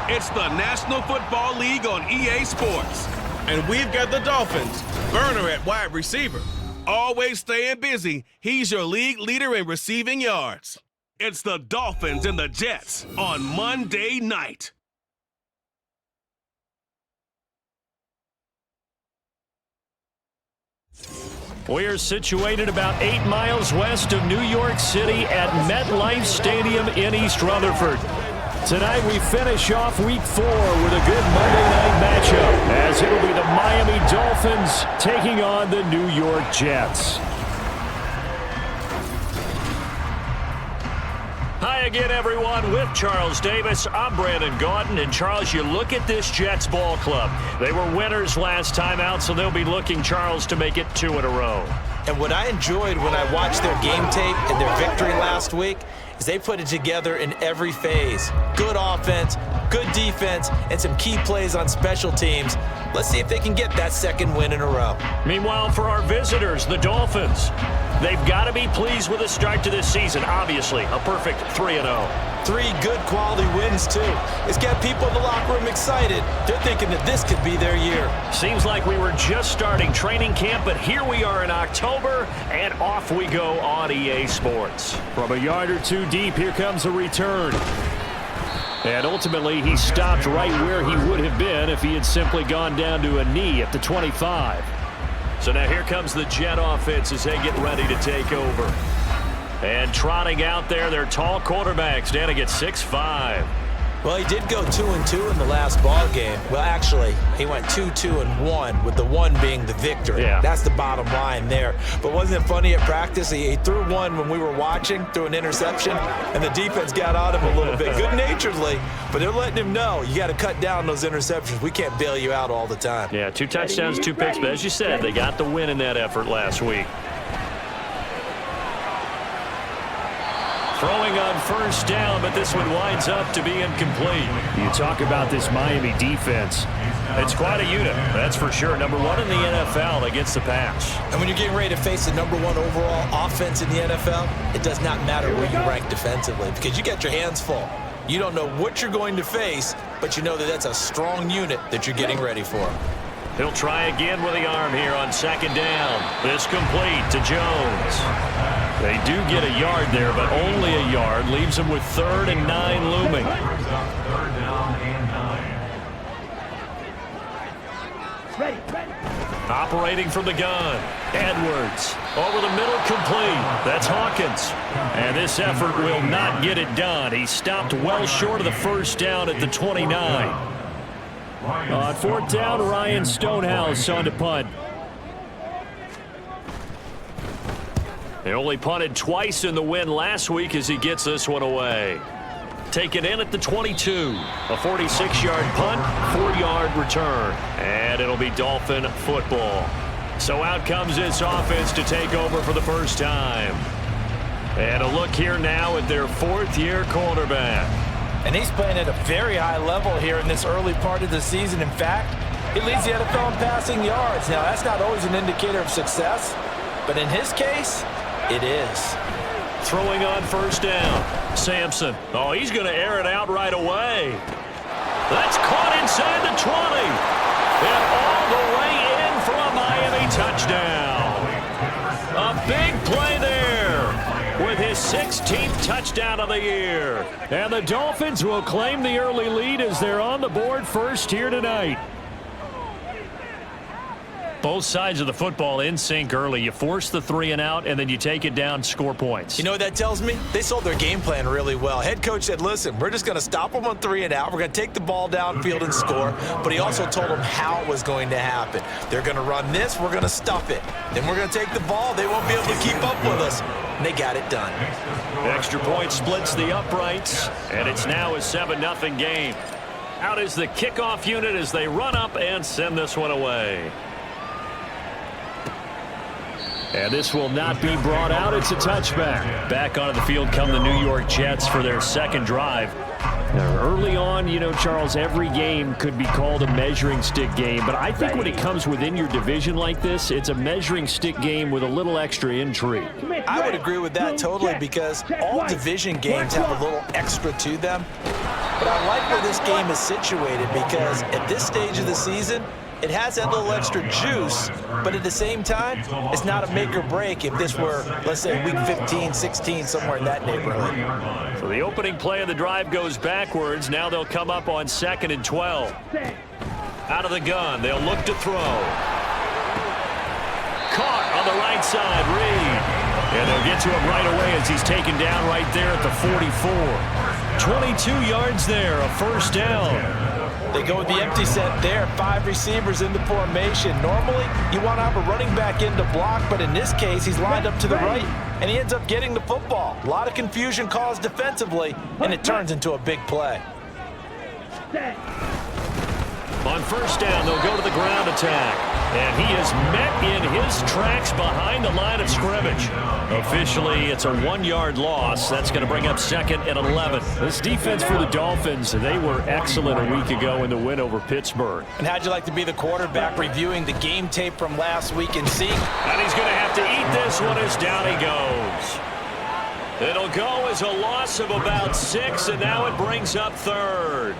It's the National Football League on EA Sports. And we've got the Dolphins. Burner at wide receiver. Always staying busy, he's your league leader in receiving yards. It's the Dolphins and the Jets on Monday night. We're situated about 8 miles west of New York City at MetLife Stadium in East Rutherford. Tonight we finish off Week 4 with a good Monday night matchup, as it'll be the Miami Dolphins taking on the New York Jets. Hi again, everyone. With Charles Davis, I'm Brandon Gaudin. And Charles, you look at this Jets ball club. They were winners last time out, so they'll be looking, Charles, to make it 2 in a row. And what I enjoyed when I watched their game tape and their victory last week is they put it together in every phase. Good offense, good defense, and some key plays on special teams. Let's see if they can get that second win in a row. Meanwhile, for our visitors, the Dolphins, they've got to be pleased with the start to this season. Obviously, a perfect 3-0. 3 good quality wins, too. It's got people in the locker room excited. They're thinking that this could be their year. Seems like we were just starting training camp, but here we are in October, and off we go on EA Sports. From a yard or 2 deep, here comes a return. And ultimately, he stopped right where he would have been if he had simply gone down to a knee at the 25. So now here comes the Jet offense as they get ready to take over. And trotting out there, their tall quarterbacks standing at 6'5". Well, he did go 2-2 in the last ball game. Well, actually, he went 2-2-1, with the 1 being the victory. Yeah. That's the bottom line there. But wasn't it funny at practice? He threw 1 when we were watching, threw an interception, and the defense got on him a little bit, good-naturedly. But they're letting him know, you got to cut down those interceptions. We can't bail you out all the time. Yeah, 2 touchdowns, 2 picks. But as you said, they got the win in that effort last week. Throwing on first down, but this one winds up to be incomplete. You talk about this Miami defense. It's quite a unit, that's for sure. Number 1 in the NFL against the pass. And when you're getting ready to face the number 1 overall offense in the NFL, it does not matter where you rank defensively because you got your hands full. You don't know what you're going to face, but you know that that's a strong unit that you're getting ready for. He'll try again with the arm here on 2nd down. This complete to Jones. They do get a yard there, but only a yard. Leaves them with 3rd and 9 looming. Operating from the gun. Edwards. Over the middle, complete. That's Hawkins. And this effort will not get it done. He stopped well short of the first down at the 29. On 4th down, Ryan Stonehouse on to punt. They only punted twice in the win last week as he gets this one away. Taken in at the 22. A 46-yard punt, 4-yard return. And it'll be Dolphin football. So out comes this offense to take over for the first time. And a look here now at their 4th-year quarterback. And he's playing at a very high level here in this early part of the season. In fact, he leads the NFL in passing yards. Now, that's not always an indicator of success, but in his case, it is. Throwing on first down. Sampson. Oh, he's going to air it out right away. That's caught inside the 20. And all the way in for a Miami touchdown. A big play there with his 16th touchdown of the year. And the Dolphins will claim the early lead as they're on the board first here tonight. Both sides of the football in sync early. You force the 3 and out, and then you take it down, score points. You know what that tells me? They sold their game plan really well. Head coach said, listen, we're just going to stop them on 3 and out. We're going to take the ball downfield and score. But he also told them how it was going to happen. They're going to run this. We're going to stuff it. Then we're going to take the ball. They won't be able to keep up with us. And they got it done. Extra point splits the uprights, and it's now a 7-0 game. Out is the kickoff unit as they run up and send this one away. And this will not be brought out. It's a touchback. Back onto the field come the New York Jets for their 2nd drive. Now, early on, you know, Charles, every game could be called a measuring stick game. But I think when it comes within your division like this, it's a measuring stick game with a little extra intrigue. I would agree with that totally because all division games have a little extra to them. but I like where this game is situated because at this stage of the season, it has that little extra juice, but at the same time, it's not a make or break if this were, let's say, week 15, 16, somewhere in that neighborhood. So the opening play of the drive goes backwards. Now they'll come up on 2nd and 12. Out of the gun, they'll look to throw. Caught on the right side, Reed. And they'll get to him right away as he's taken down right there at the 44. 22 yards there, a first down. They go with the empty set there, 5 receivers in the formation. Normally, you want to have a running back in to block, but in this case, he's lined up to the right, and he ends up getting the football. A lot of confusion caused defensively, and it turns into a big play. On first down, they'll go to the ground attack. And he is met in his tracks behind the line of scrimmage. Officially, it's a 1-yard loss. That's going to bring up 2nd and 11. This defense for the Dolphins, they were excellent a week ago in the win over Pittsburgh. And how'd you like to be the quarterback reviewing the game tape from last week and see? And he's going to have to eat this one as down he goes. It'll go as a loss of about 6, and now it brings up 3rd.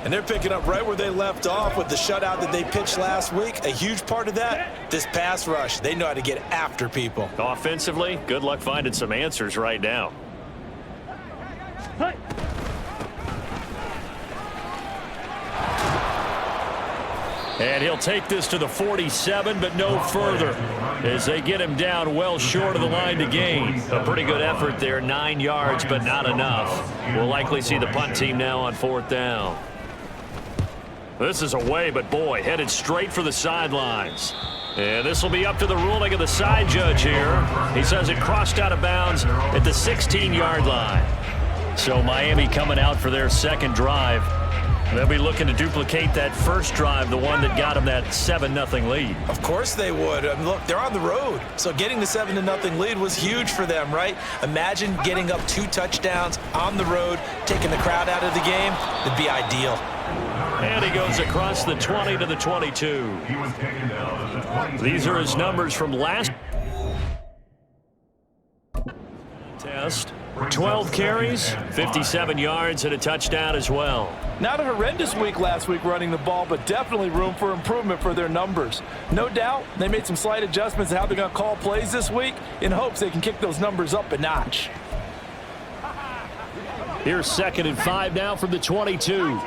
And they're picking up right where they left off with the shutout that they pitched last week. A huge part of that, this pass rush. They know how to get after people. Offensively, good luck finding some answers right now. And he'll take this to the 47, but no further as they get him down well short of the line to gain. A pretty good effort there, 9 yards, but not enough. We'll likely see the punt team now on 4th down. This is away, but boy, headed straight for the sidelines. And this will be up to the ruling of the side judge here. He says it crossed out of bounds at the 16-yard line. So Miami coming out for their second drive. They'll be looking to duplicate that first drive, the one that got them that 7-0 lead. Of course they would. I mean, look, they're on the road. So getting the 7-0 lead was huge for them, right? Imagine getting up 2 touchdowns on the road, taking the crowd out of the game. It'd be ideal. And he goes across the 20 to the 22. These are his numbers from last test. 12 carries, 57 yards, and a touchdown as well. Not a horrendous week last week running the ball, but definitely room for improvement for their numbers. No doubt, they made some slight adjustments to how they're going to call plays this week in hopes they can kick those numbers up a notch. Here's 2nd and 5 now from the 22.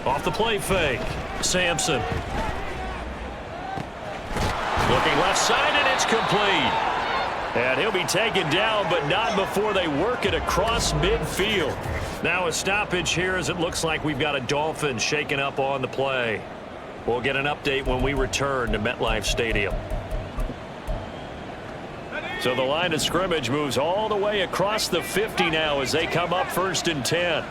Off the play fake. Sampson. Looking left side, and it's complete. And he'll be taken down, but not before they work it across midfield. Now a stoppage here as it looks like we've got a Dolphin shaking up on the play. We'll get an update when we return to MetLife Stadium. So the line of scrimmage moves all the way across the 50 now as they come up 1st and 10.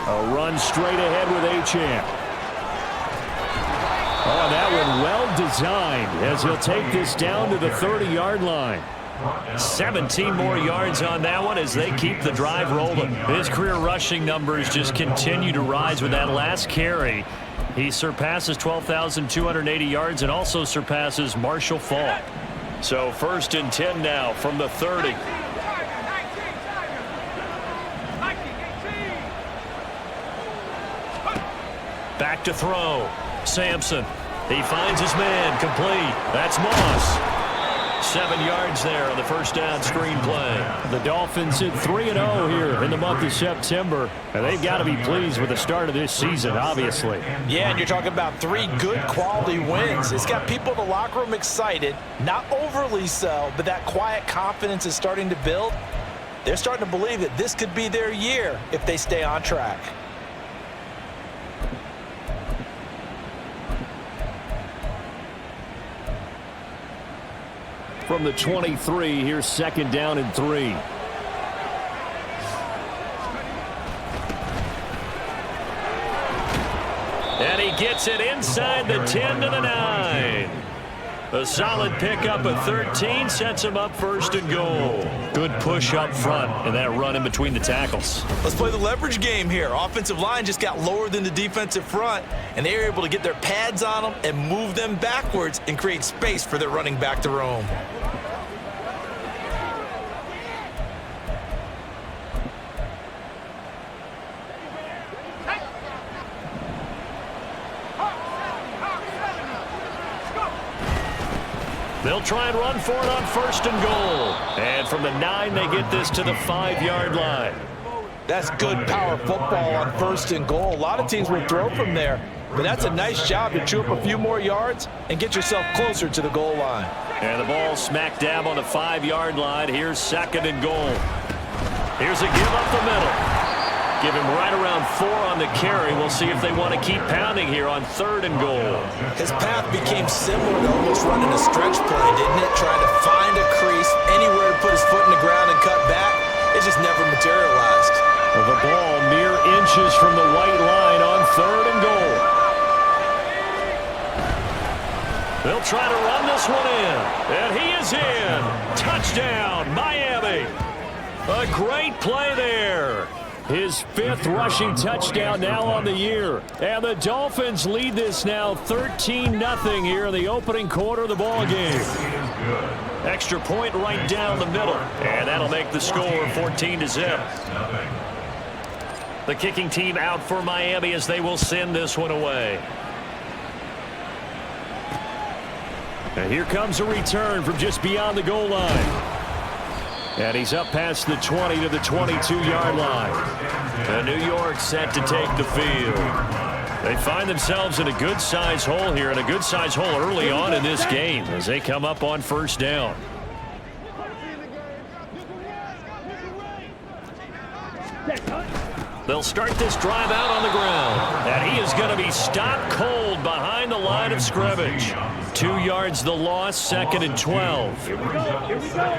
A run straight ahead with Achane. Oh, that one well designed as he'll take this down to the 30-yard line. 17 more yards on that one as they keep the drive rolling. His career rushing numbers just continue to rise with that last carry. He surpasses 12,280 yards and also surpasses Marshall Faulk. So 1st and 10 now from the 30. Back to throw. Sampson. He finds his man. Complete. That's Moss. 7 yards there on the first down screen play. The Dolphins hit 3-0 here in the month of September. And they've got to be pleased with the start of this season, obviously. Yeah, and you're talking about 3 good quality wins. It's got people in the locker room excited. Not overly so, but that quiet confidence is starting to build. They're starting to believe that this could be their year if they stay on track. From the 23, here's 2nd down and 3. And he gets it inside the 10 to the 9. A solid pickup of 13 sets him up first and goal. Good push up front and that run in between the tackles. Let's play the leverage game here. Offensive line just got lower than the defensive front, and they were able to get their pads on them and move them backwards and create space for their running back to roam. They'll try and run for it on first and goal. And from the 9, they get this to the 5-yard line. That's good power football on first and goal. A lot of teams will throw from there, but that's a nice job to chew up a few more yards and get yourself closer to the goal line. And the ball smack dab on the 5-yard line. Here's second and goal. Here's a give up the middle. Give him right around 4 on the carry. We'll see if they want to keep pounding here on third and goal. His path became similar to almost running a stretch play, didn't it? Trying to find a crease, anywhere to put his foot in the ground and cut back. It just never materialized. The ball mere inches from the white line on third and goal. They'll try to run this one in. And he is in. Touchdown, Miami. A great play there. His 5th rushing touchdown now on the year. And the Dolphins lead this now 13-0 here in the opening quarter of the ball game. Extra point right down the middle. And that'll make the score 14-0. The kicking team out for Miami as they will send this one away. And here comes a return from just beyond the goal line. And he's up past the 20 to the 22-yard line. And New York set to take the field. They find themselves in a good-sized hole here, and a good-sized hole early on in this game as they come up on first down. They'll start this drive out on the ground. And he is going to be stopped cold behind the line of scrimmage. 2 yards the loss, second and 12. Here we go. Here we go.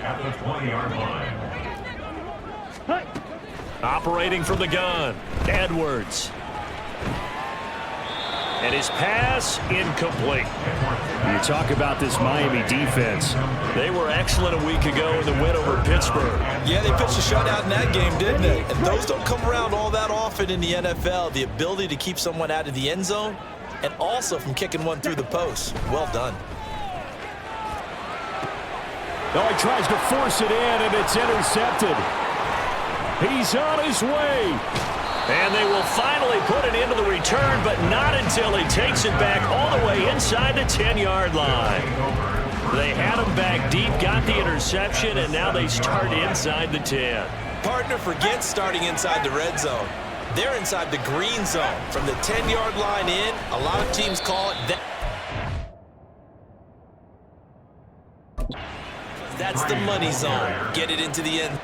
At the 20-yard line. Operating from the gun, Edwards. And his pass incomplete. You talk about this Miami defense. They were excellent a week ago in the win over Pittsburgh. Yeah, they pitched a shutout in that game, didn't they? And those don't come around all that often in the NFL. The ability to keep someone out of the end zone and also from kicking one through the post. Well done. Oh, he tries to force it in, and it's intercepted. He's on his way. And they will finally put it into the return, but not until he takes it back all the way inside the 10-yard line. They had him back deep, got the interception, and now they start inside the 10. Partner forgets starting inside the red zone. They're inside the green zone. From the 10-yard line in, a lot of teams call it that. That's the money zone. Get it into the end.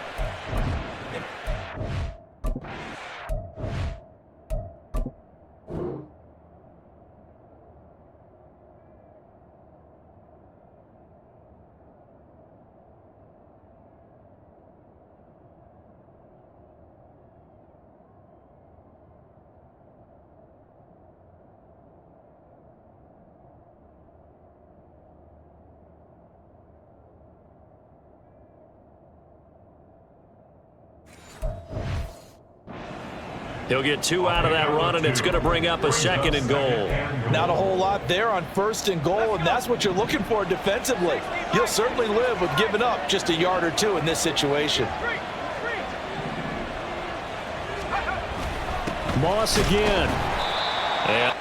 He'll get 2 out of that run, and it's going to bring up a second and goal. Not a whole lot there on first and goal, and that's what you're looking for defensively. You'll certainly live with giving up just a yard or 2 in this situation. Moss again. Yeah.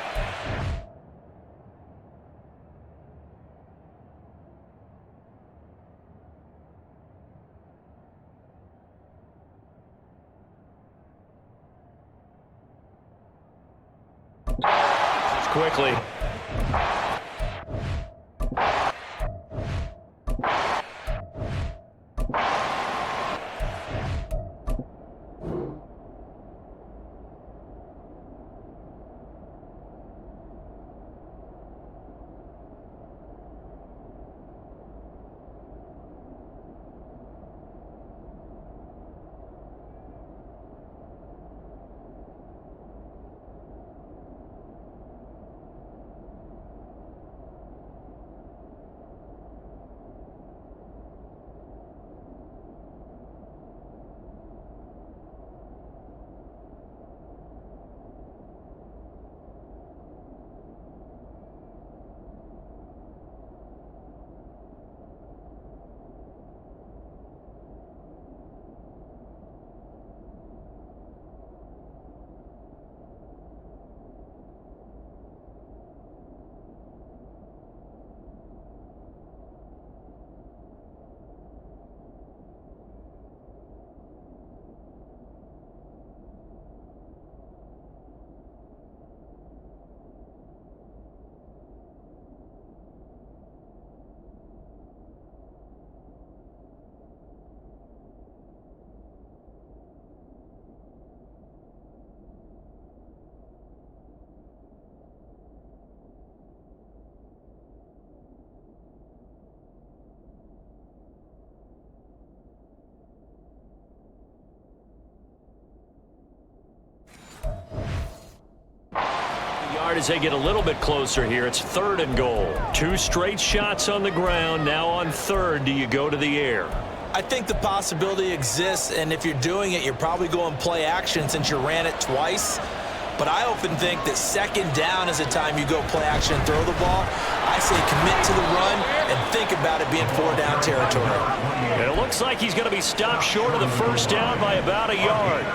Quickly. start as they get a little bit closer here. It's 3rd and goal. 2 straight shots on the ground. Now on 3rd, do you go to the air? I think the possibility exists, and if you're doing it, you're probably going play action since you ran it twice. But I often think that 2nd down is the time you go play action and throw the ball. I say commit to the run and think about it being 4-down territory. And it looks like he's going to be stopped short of the 1st down by about a yard.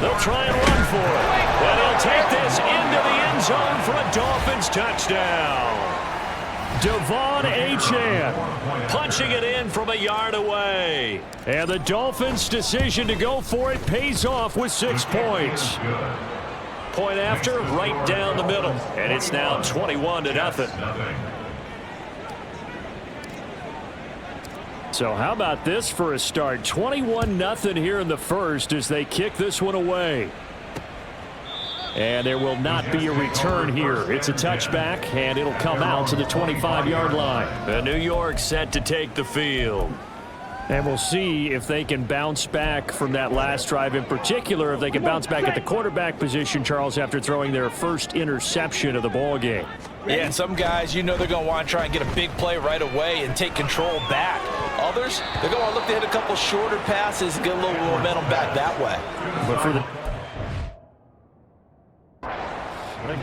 They'll try and run for it. And he'll take this into the end zone for a Dolphins touchdown. Devon Achane punching it in from a yard away. And the Dolphins' decision to go for it pays off with 6 points. Point after, right down the middle. And it's now 21-0. So how about this for a start? 21-0 here in the first as they kick this one away. And there will not be a return here. It's a touchback, and it'll come out to the 25-yard line. The New York set to take the field. And we'll see if they can bounce back from that last drive, in particular, if they can bounce back at the quarterback position, Charles, after throwing their first interception of the ballgame. Yeah, and some guys, you know they're going to want to try and get a big play right away and take control back. Others, they're going to look to hit a couple shorter passes and get a little momentum back that way. But for the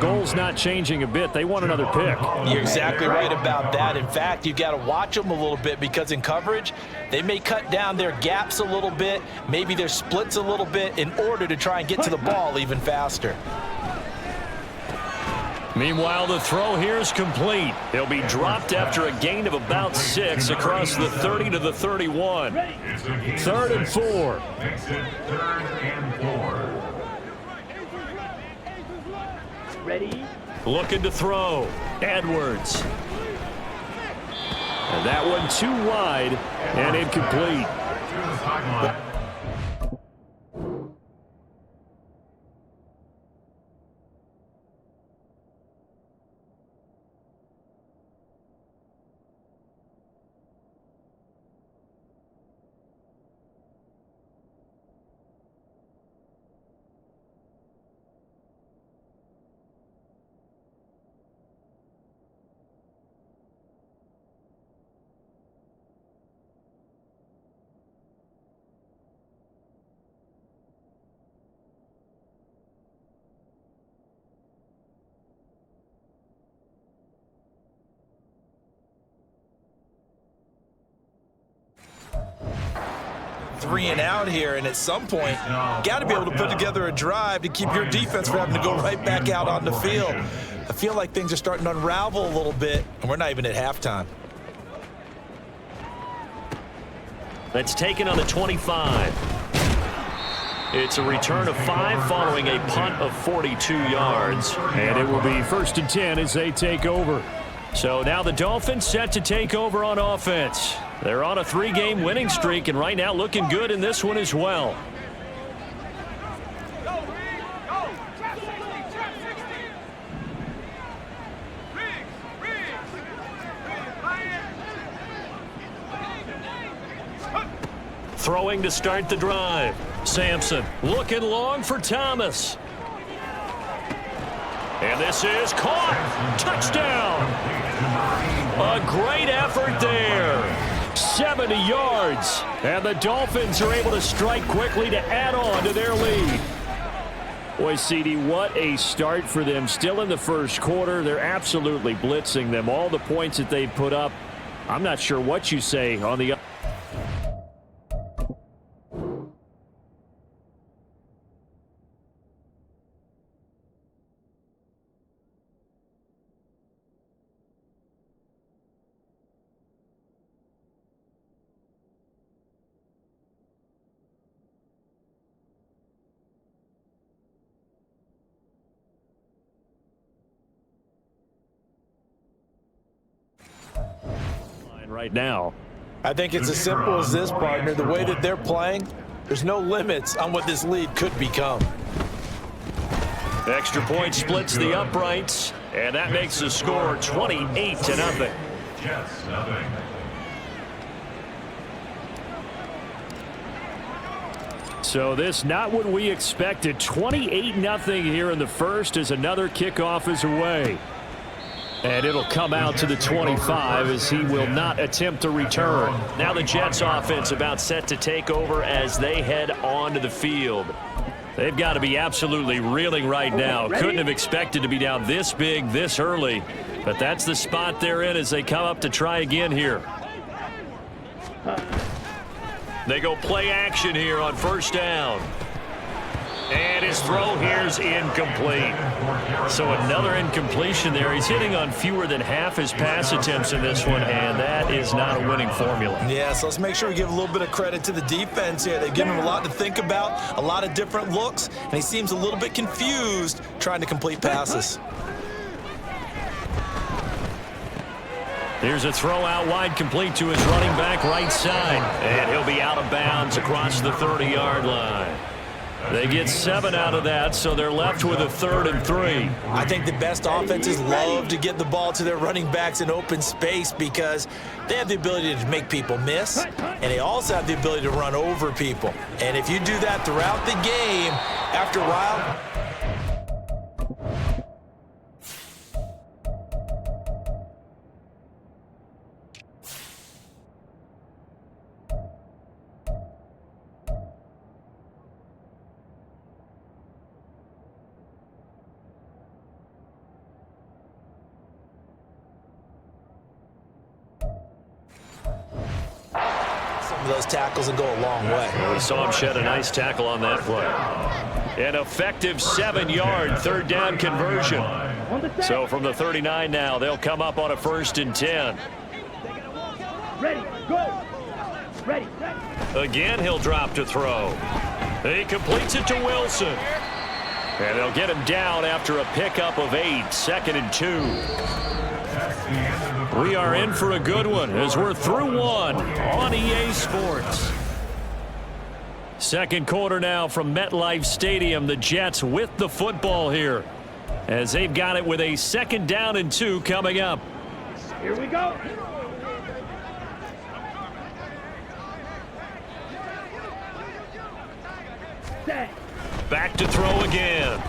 goal's not changing a bit. They want another pick. You're exactly right about that. In fact, you've got to watch them a little bit because in coverage, they may cut down their gaps a little bit, maybe their splits a little bit in order to try and get to the ball even faster. Meanwhile, the throw here is complete. He'll be dropped after a gain of about 6 across the 30 to the 31. 3rd and 4. Exit 3rd and 4. Ready? Looking to throw. Edwards. And that one too wide and incomplete. To the sideline. Three and out here, and at some point, got to be able to put together a drive to keep your defense from having to go right back out on the field. I feel like things are starting to unravel a little bit, and we're not even at halftime. That's taken on the 25. It's a return of 5 following a punt of 42 yards. And it will be 1st and 10 as they take over. So now the Dolphins set to take over on offense. They're on a 3-game winning streak, and right now looking good in this one as well. Throwing to start the drive. Sampson looking long for Thomas. And this is caught. Touchdown. A great effort there. 70 yards. And the Dolphins are able to strike quickly to add on to their lead. Boy, CD, what a start for them. Still in the first quarter. They're absolutely blitzing them. All the points that they put up, I'm not sure what you say on the right now. I think it's as simple as this, partner. The way that they're playing, there's no limits on what this lead could become. Extra point splits the uprights, and that makes the score 28-0. Jets, nothing. So this not what we expected. 28-0 here in the first as another kickoff is away. And it'll come out to the 25 as he will not attempt to return. Now the Jets offense about set to take over as they head onto the field. They've got to be absolutely reeling right now. Couldn't have expected to be down this big this early. But that's the spot they're in as they come up to try again here. They go play action here on first down. And his throw here's incomplete. So another incompletion there. He's hitting on fewer than half his pass attempts in this one, and that is not a winning formula. Yeah, so let's make sure we give a little bit of credit to the defense here. They've given him a lot to think about, a lot of different looks, and he seems a little bit confused trying to complete passes. Here's a throw out wide, complete to his running back right side. And he'll be out of bounds across the 30-yard line. They get 7 out of that, so they're left with a 3rd and 3. I think the best offenses love to get the ball to their running backs in open space because they have the ability to make people miss, and they also have the ability to run over people. And if you do that throughout the game, after a while, those tackles will go a long way. Well, we saw him shed a nice tackle on that play. An effective 7-yard 3rd down conversion. So from the 39 now, they'll come up on a 1st and 10. Ready, go. Ready. Again, he'll drop to throw. He completes it to Wilson. And they'll get him down after a pickup of 8, 2nd and 2. We are in for a good one as we're through one on EA Sports. Second quarter now from MetLife Stadium. The Jets with the football here as they've got it with a 2nd down and 2 coming up. Here we go. Set. Back to throw again.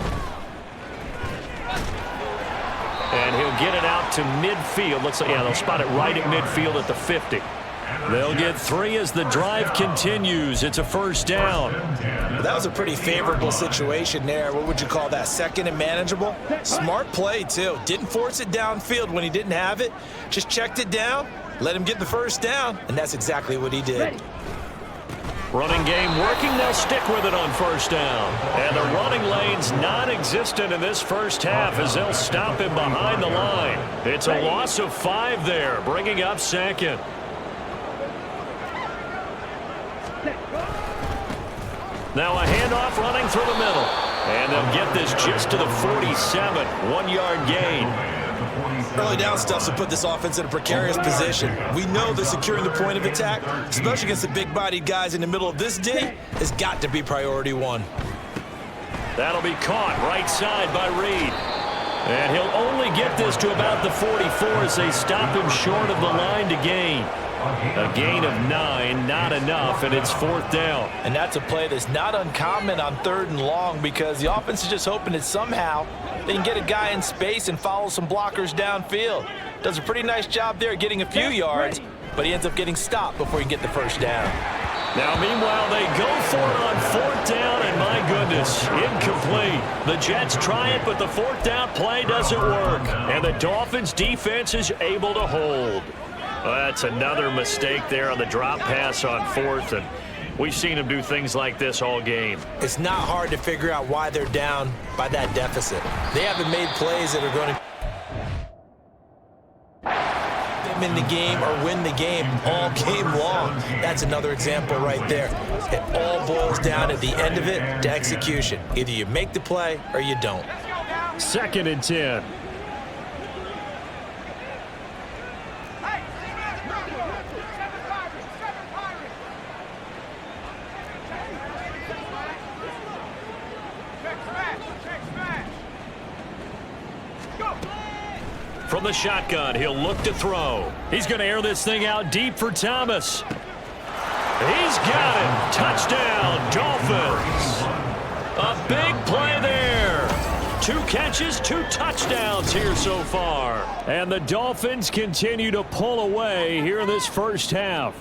And he'll get it out to midfield. Looks like, yeah, they'll spot it right at midfield at the 50. They'll get 3 as the drive continues. It's a 1st down. That was a pretty favorable situation there. What would you call that? 2nd and manageable? Smart play, too. Didn't force it downfield when he didn't have it. Just checked it down, let him get the 1st down, and that's exactly what he did. Running game working. They'll stick with it on 1st down. And the running lane's non-existent in this first half as they'll stop him behind the line. It's a loss of 5 there, bringing up 2nd. Now a handoff running through the middle. And they'll get this just to the 47, 1-yard gain. Early down stuff to put this offense in a precarious position. We know that securing the point of attack, especially against the big-bodied guys in the middle of this D, has got to be priority 1. That'll be caught right side by Reed. And he'll only get this to about the 44 as they stop him short of the line to gain. A gain of 9, not enough, and it's 4th down. And that's a play that's not uncommon on 3rd and long because the offense is just hoping that somehow they can get a guy in space and follow some blockers downfield. Does a pretty nice job there getting a few yards, but he ends up getting stopped before he can get the 1st down. Now, meanwhile, they go for it on 4th down, and my goodness, incomplete. The Jets try it, but the 4th down play doesn't work, and the Dolphins' defense is able to hold. Well, that's another mistake there on the drop pass on 4th, and we've seen them do things like this all game. It's not hard to figure out why they're down by that deficit. They haven't made plays that are going to them in the game or win the game all game long. That's another example right there. It all boils down at the end of it to execution. Either you make the play or you don't. 2nd and 10. From the shotgun, he'll look to throw. He's going to air this thing out deep for Thomas. He's got it. Touchdown, Dolphins. A big play there. 2 catches, 2 touchdowns here so far. And the Dolphins continue to pull away here in this first half.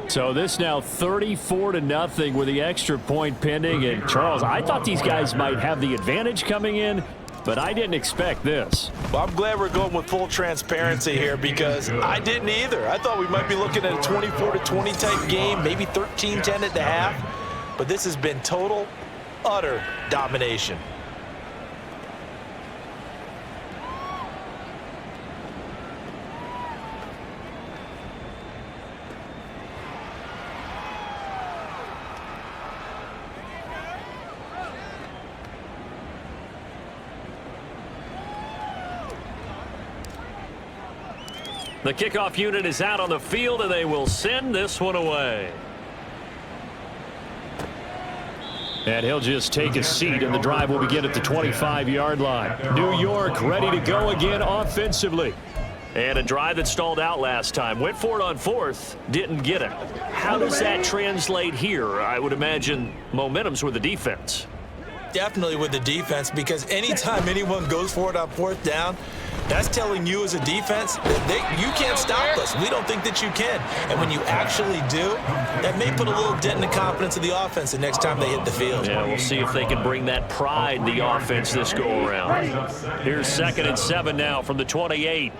So this now 34-0 with the extra point pending. And Charles, I thought these guys might have the advantage coming in, but I didn't expect this. Well, I'm glad we're going with full transparency here because I didn't either. I thought we might be looking at a 24-20 type game, maybe 13-10 at the half. But this has been total, utter domination. The kickoff unit is out on the field, and they will send this one away. And he'll just take a seat, and the drive will begin at the 25-yard line. New York ready to go again offensively. And a drive that stalled out last time. Went for it on 4th, didn't get it. How does that translate here? I would imagine momentum's with the defense. Definitely with the defense, because anytime anyone goes for it on 4th down, that's telling you as a defense that you can't stop us. We don't think that you can. And when you actually do, that may put a little dent in the confidence of the offense the next time they hit the field. Yeah, we'll see if they can bring that pride, the offense, this go-around. Here's 2nd and 7 now from the 28.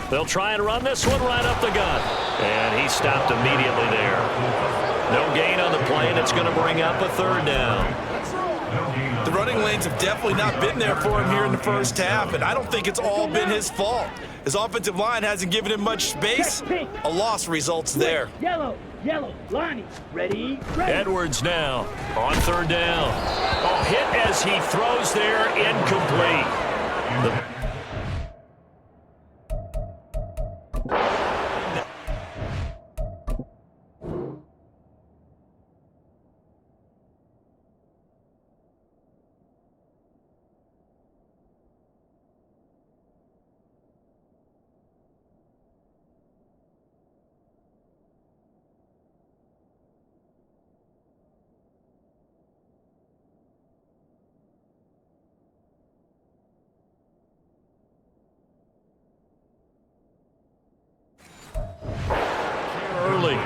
They'll try and run this one right up the gut. And he stopped immediately there. No gain on the play, and it's going to bring up a 3rd down. The running lanes have definitely not been there for him here in the first half, and I don't think it's all been his fault. His offensive line hasn't given him much space. A loss results there. Yellow, Lonnie, ready, Edwards now on 3rd down. Oh, hit as he throws there, incomplete.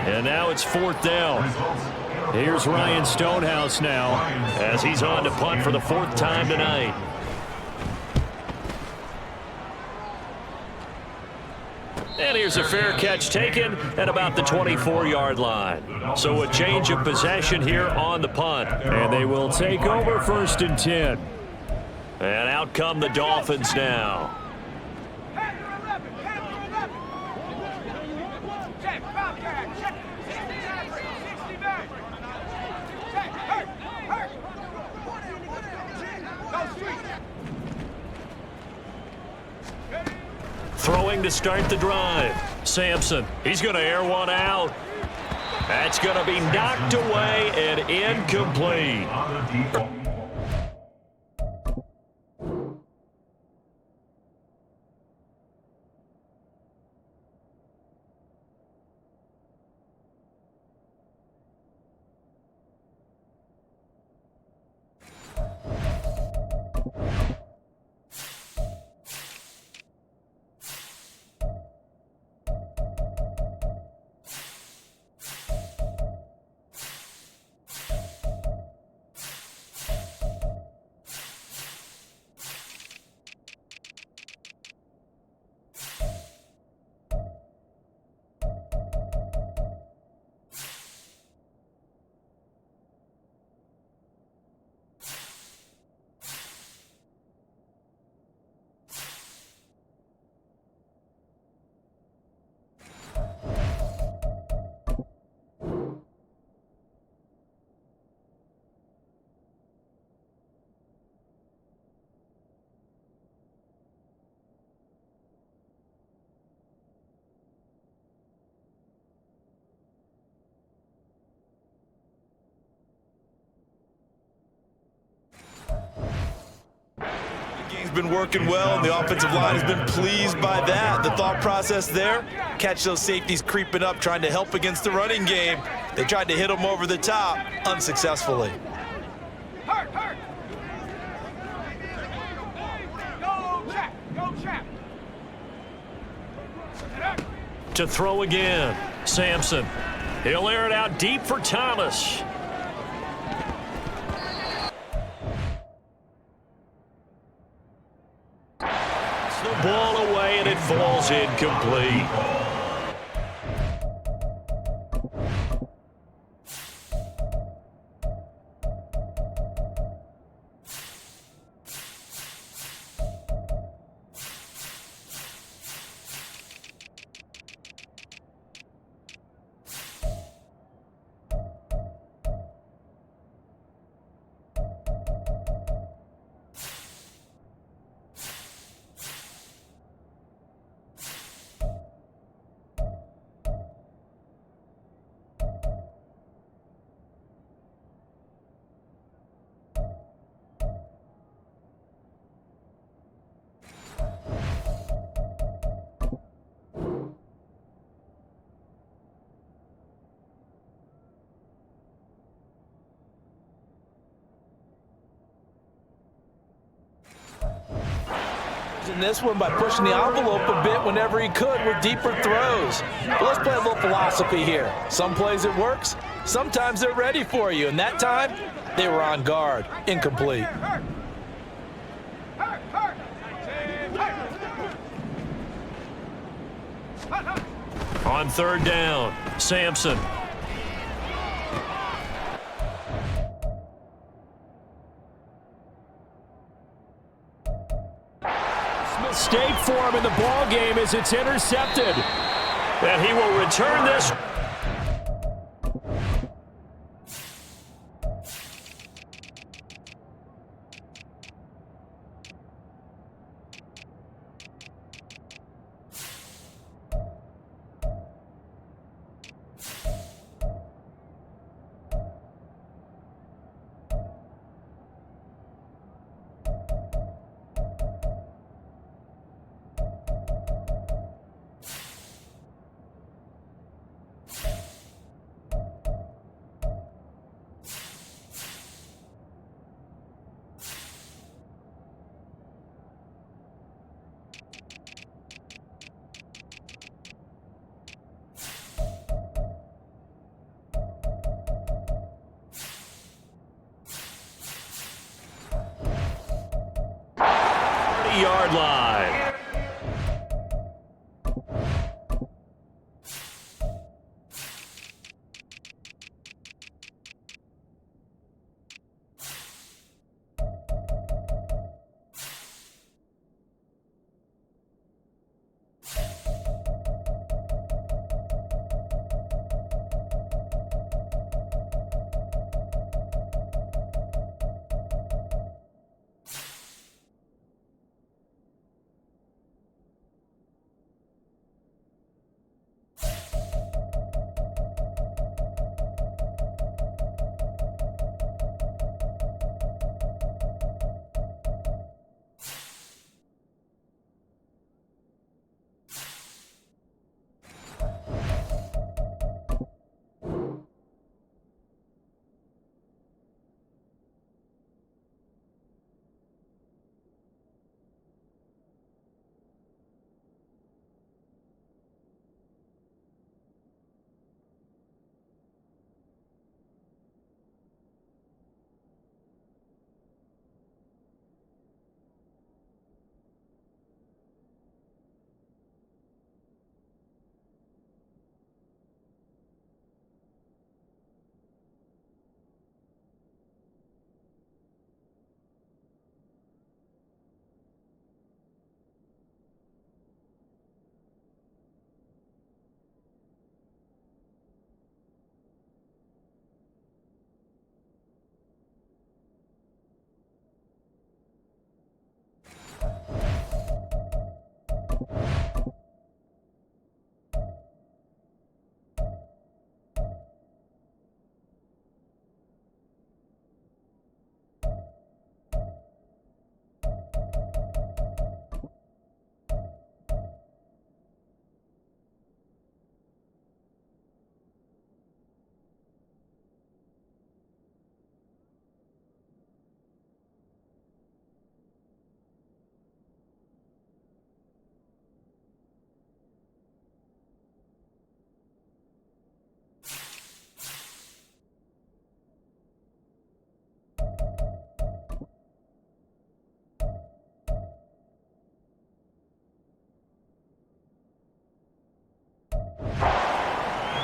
And now it's 4th down. Here's Ryan Stonehouse now as he's on to punt for the 4th time tonight. And here's a fair catch taken at about the 24-yard line. So a change of possession here on the punt. And they will take over 1st and 10. And out come the Dolphins now. Throwing to start the drive. Sampson, he's going to air one out. That's going to be knocked away and incomplete. been working well, and the offensive line has been pleased by that. The thought process there, catch those safeties creeping up, trying to help against the running game. They tried to hit them over the top, unsuccessfully. To throw again, Sampson. He'll air it out deep for Thomas. The ball away, and it falls incomplete. In this one by pushing the envelope a bit whenever he could with deeper throws. But let's play a little philosophy here. Some plays it works, sometimes they're ready for you, and that time they were on guard. Incomplete. On third down, Sampson. Mistake for him in the ball game as it's intercepted. And he will return this. Yard line.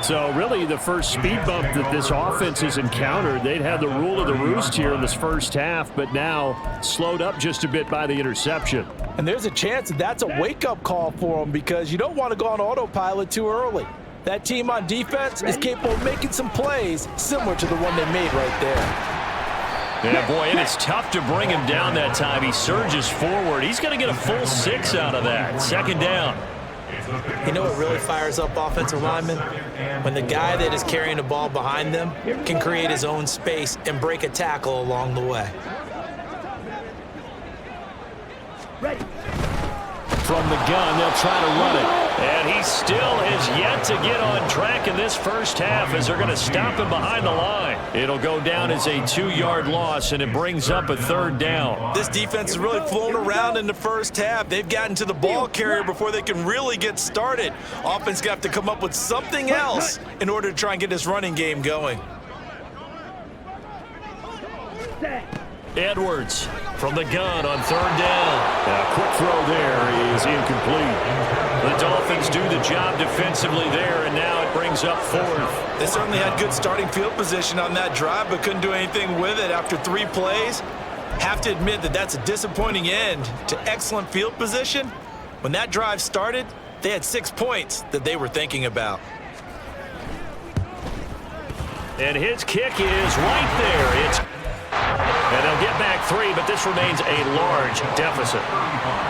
So really the first speed bump that this offense has encountered, they'd had the rule of the roost here in this first half, but now slowed up just a bit by the interception. And there's a chance that that's a wake-up call for them because you don't want to go on autopilot too early. That team on defense is capable of making some plays similar to the one they made right there. Yeah, boy, and it's tough to bring him down that time. He surges forward. He's going to get a full 6 out of that. Second down. You know what really fires up offensive linemen? When the guy that is carrying the ball behind them can create his own space and break a tackle along the way. Ready. From the gun, they'll try to run it. And he still has yet to get on track in this first half as they're going to stop him behind the line. It'll go down as a 2-yard loss, and it brings up a third down. This defense is really flown around in the first half. They've gotten to the ball carrier before they can really get started. Offense got to come up with something else in order to try and get this running game going. Edwards from the gun on third down. A quick throw there is incomplete. The Dolphins do the job defensively there, and now it brings up fourth. They certainly had good starting field position on that drive, but couldn't do anything with it after 3 plays. Have to admit that that's a disappointing end to excellent field position. When that drive started, they had 6 points that they were thinking about. And his kick is right there. And they'll get back 3, but this remains a large deficit.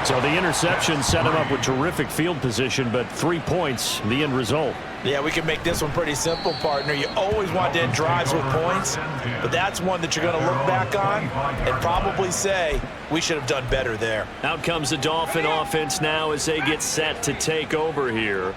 So the interception set him up with terrific field position, but 3 points, the end result. Yeah, we can make this one pretty simple, partner. You always want to end drives with points, but that's one that you're going to look back on and probably say, we should have done better there. Out comes the Dolphin offense now as they get set to take over here.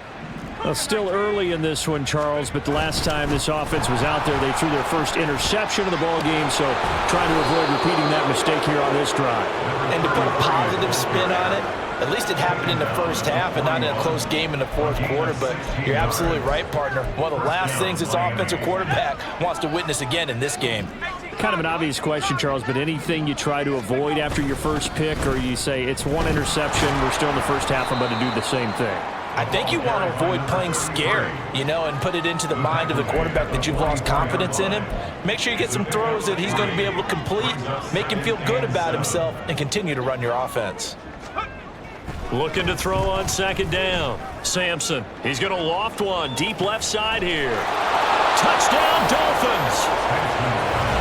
Well, still early in this one, Charles, but the last time this offense was out there, they threw their first interception of the ball game, so trying to avoid repeating that mistake here on this drive. And to put a positive spin on it, at least it happened in the first half and not in a close game in the fourth quarter, but you're absolutely right, partner. One of the last things this offensive quarterback wants to witness again in this game. Kind of an obvious question, Charles, but anything you try to avoid after your first pick, or you say it's one interception, we're still in the first half, I'm going to do the same thing? I think you want to avoid playing scared, and put it into the mind of the quarterback that you've lost confidence in him. Make sure you get some throws that he's going to be able to complete, make him feel good about himself, and continue to run your offense. Looking to throw on second down. Sampson, he's going to loft one deep left side here. Touchdown, Dolphins!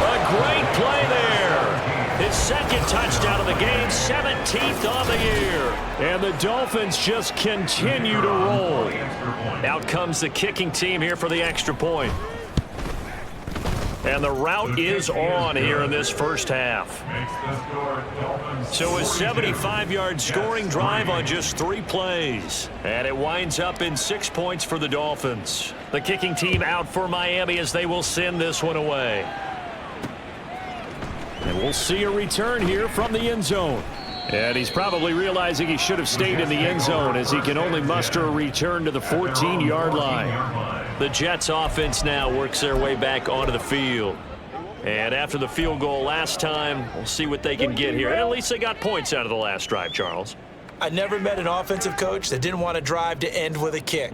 A great play there. His second touchdown of the game, 17th on the year. And the Dolphins just continue to roll. Out comes the kicking team here for the extra point. And the route is on here in this first half. So a 75-yard scoring drive on just 3 plays. And it winds up in 6 points for the Dolphins. The kicking team out for Miami as they will send this one away. And we'll see a return here from the end zone. And he's probably realizing he should have stayed in the end zone as he can only muster a return to the 14-yard line. The Jets offense now works their way back onto the field. And after the field goal last time, we'll see what they can get here. At least they got points out of the last drive, Charles. I never met an offensive coach that didn't want to drive to end with a kick.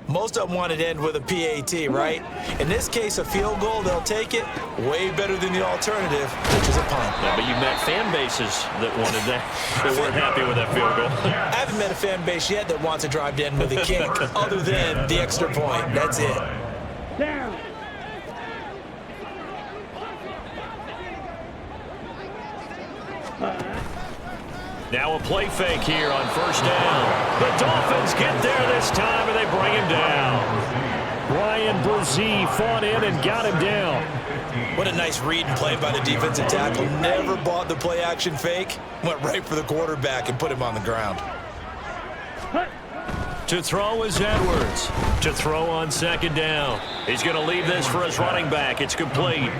Most of them want it to end with a PAT, right? In this case, a field goal, they'll take it. Way better than the alternative, which is a punt. Yeah, but you met fan bases that wanted that, that weren't happy with that field goal. I haven't met a fan base yet that wants to drive to end with a kick, other than the extra point. That's it. Down. Now a play fake here on first down. The Dolphins get there this time, and they bring him down. Ryan Brzee fought in and got him down. What a nice read and play by the defensive tackle. Never bought the play-action fake. Went right for the quarterback and put him on the ground. To throw is Edwards. To throw on second down. He's going to leave this for his running back. It's complete.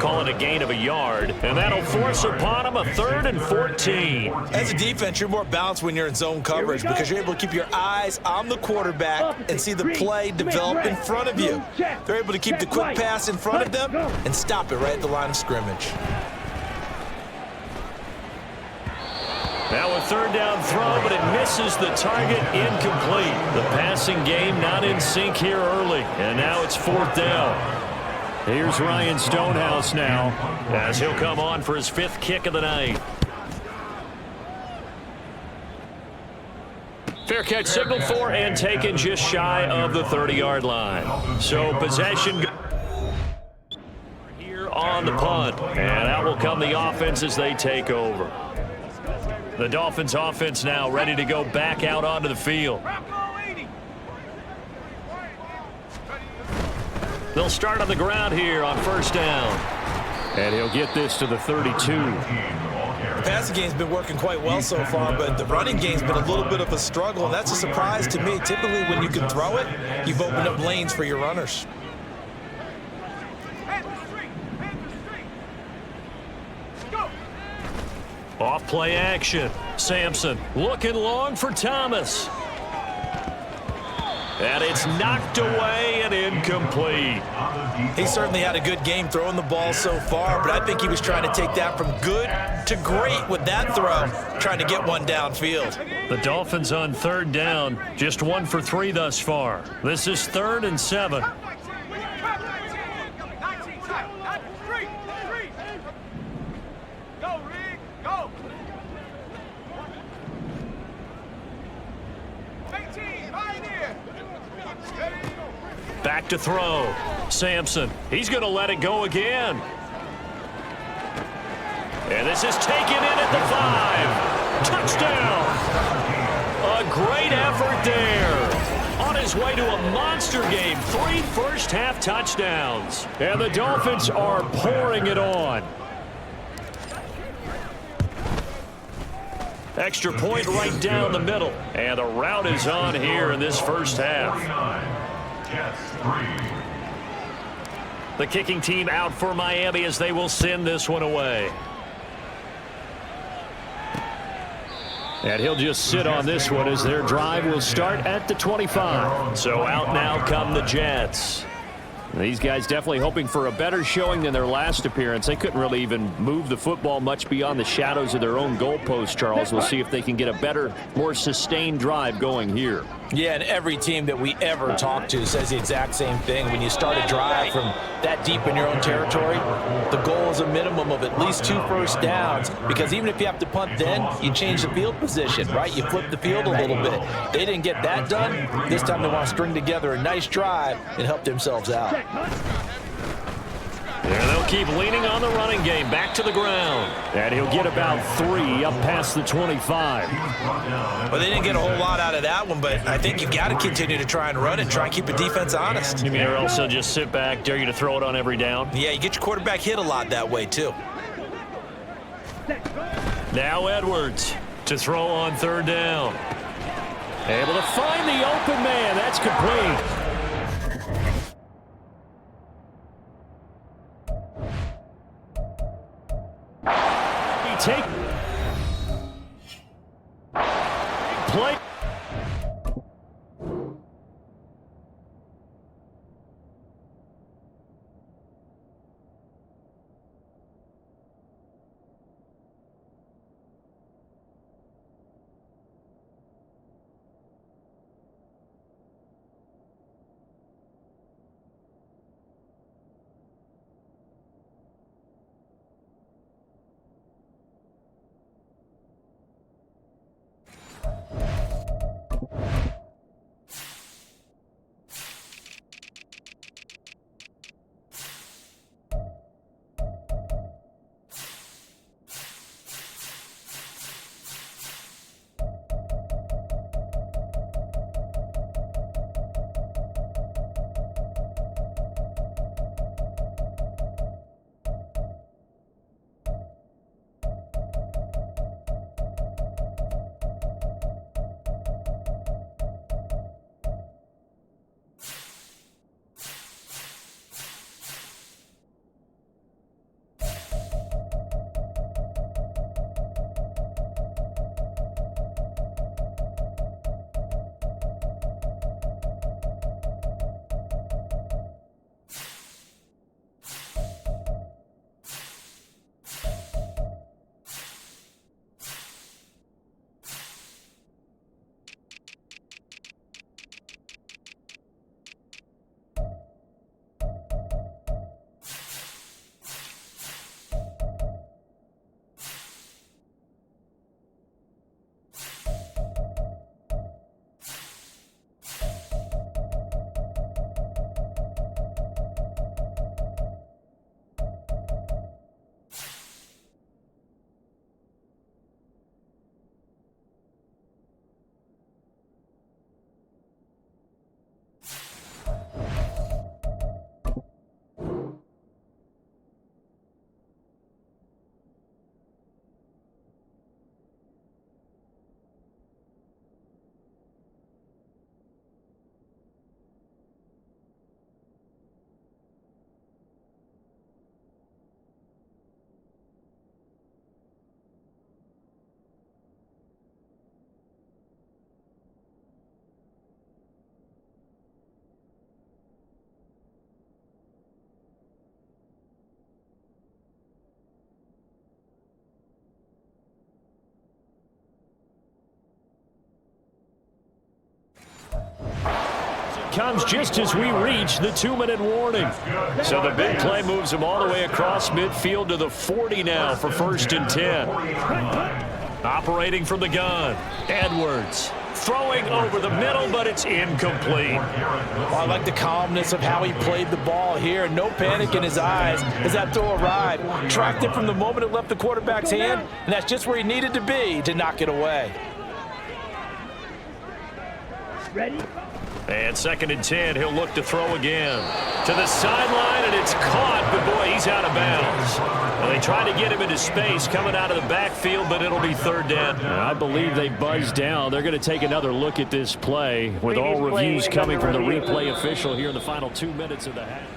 Call it a gain of a yard. And that'll force upon him a 3rd and 14. As a defense, you're more balanced when you're in zone coverage because you're able to keep your eyes on the quarterback and see the play develop in front of you. They're able to keep the quick pass in front of them and stop it right at the line of scrimmage. Now a third down throw, but it misses the target, incomplete. The passing game not in sync here early, and now it's fourth down. Here's Ryan Stonehouse now, as he'll come on for his fifth kick of the night. Fair catch signaled for and taken just shy of the 30-yard line. So possession here on the punt, and out will come the offense as they take over. The Dolphins offense now ready to go back out onto the field. They'll start on the ground here on first down. And he'll get this to the 32. The passing game's been working quite well so far, but the running game's been a little bit of a struggle, and that's a surprise to me. Typically, when you can throw it, you've opened up lanes for your runners. Off play action. Sampson looking long for Thomas. And it's knocked away and incomplete. He certainly had a good game throwing the ball so far, but I think he was trying to take that from good to great with that throw, trying to get one downfield. The Dolphins on third down, just 1 for 3 thus far. This is 3rd and 7. Back to throw. Sampson. He's going to let it go again. And this is taken in at the 5. Touchdown. A great effort there. On his way to a monster game. 3 first-half touchdowns. And the Dolphins are pouring it on. Extra point right down the middle. And the route is on here in this first half. The kicking team out for Miami as they will send this one away. And he'll just sit on this one as their drive will start at the 25. So out now come the Jets. These guys definitely hoping for a better showing than their last appearance. They couldn't really even move the football much beyond the shadows of their own goalpost, Charles. We'll see if they can get a better, more sustained drive going here. Yeah, and every team that we ever talk to says the exact same thing. When you start a drive from that deep in your own territory, the goal is a minimum of at least 2 first downs, because even if you have to punt then, you change the field position, right? You flip the field a little bit. They didn't get that done. This time they want to string together a nice drive and help themselves out. There they'll keep leaning on the running game. Back to the ground. And he'll get about 3 up past the 25. Well, they didn't get a whole lot out of that one, but I think you've got to continue to try and run it, try and keep the defense honest. You mean or else they'll just sit back, dare you to throw it on every down? Yeah, you get your quarterback hit a lot that way, too. Now Edwards to throw on third down. Able to find the open man. That's complete. Take play. comes just as we reach the 2-minute warning. So the big play moves him all the way across midfield to the 40 now for 1st and 10. Operating from the gun, Edwards. Throwing over the middle, but it's incomplete. Well, I like the calmness of how he played the ball here. No panic in his eyes as that throw arrived. Tracked it from the moment it left the quarterback's hand, and that's just where he needed to be to knock it away. Ready? And 2nd and 10, he'll look to throw again. To the sideline, and it's caught, but boy, he's out of bounds. Well, they tried to get him into space coming out of the backfield, but it'll be 3rd down. I believe they buzzed down. They're going to take another look at this play with all reviews coming from the replay official here in the final 2 minutes of the half.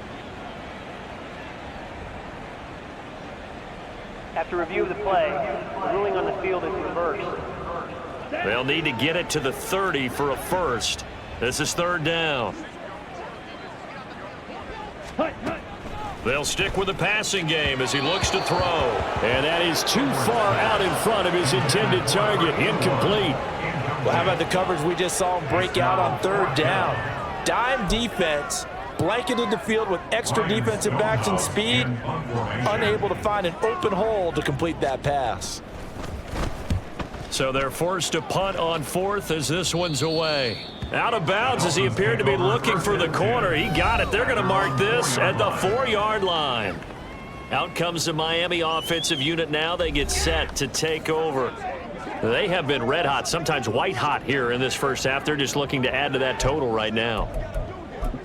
After review of the play, the ruling on the field is reversed. They'll need to get it to the 30 for a first. This is 3rd down. They'll stick with the passing game as he looks to throw. And that is too far out in front of his intended target. Incomplete. Well, how about the coverage we just saw him break out on 3rd down? Dime defense, blanketed the field with extra defensive backs and speed, unable to find an open hole to complete that pass. So they're forced to punt on 4th as this one's away. Out of bounds as he appeared to be looking for the corner. He got it. They're going to mark this at the 4-yard line. Out comes the Miami offensive unit now. They get set to take over. They have been red hot, sometimes white hot here in this first half. They're just looking to add to that total right now.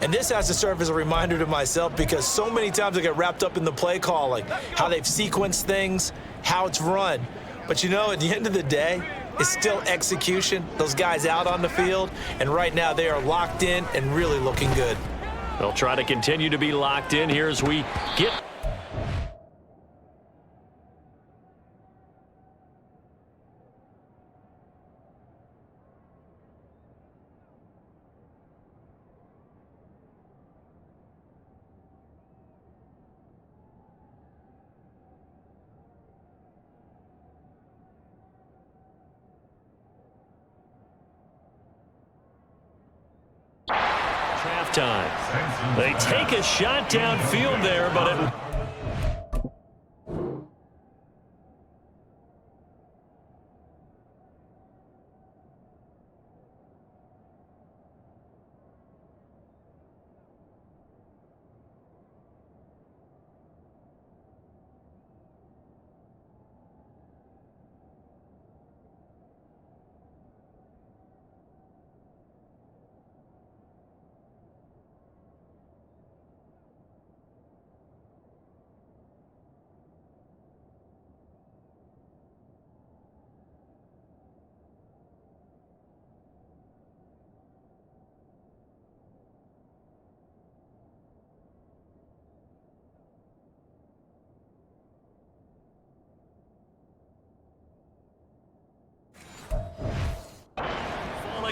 And this has to serve as a reminder to myself because so many times I get wrapped up in the play calling, how they've sequenced things, how it's run. But, you know, at the end of the day, it's still execution. Those guys out on the field, and right now they are locked in and really looking good. They'll try to continue to be locked in here as we get... Time. They take a shot downfield there, but it...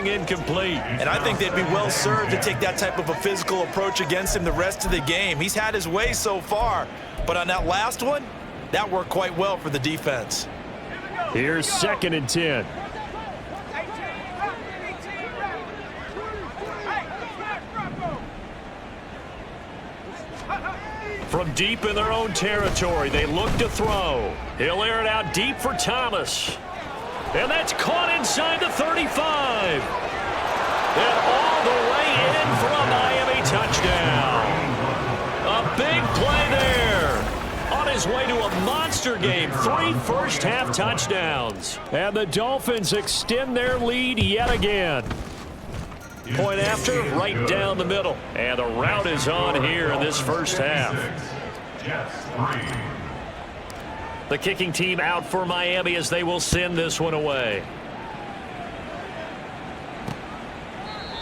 incomplete. And I think they'd be well served to take that type of a physical approach against him the rest of the game. He's had his way so far, but on that last one, that worked quite well for the defense. Here's 2nd and 10. From deep in their own territory, they look to throw. He'll air it out deep for Thomas. And that's caught inside the 35. And all the way in for a Miami touchdown. A big play there. On his way to a monster game. 3 first-half touchdowns. And the Dolphins extend their lead yet again. Point after, right down the middle. And the route is on here in this first half. The kicking team out for Miami as they will send this one away.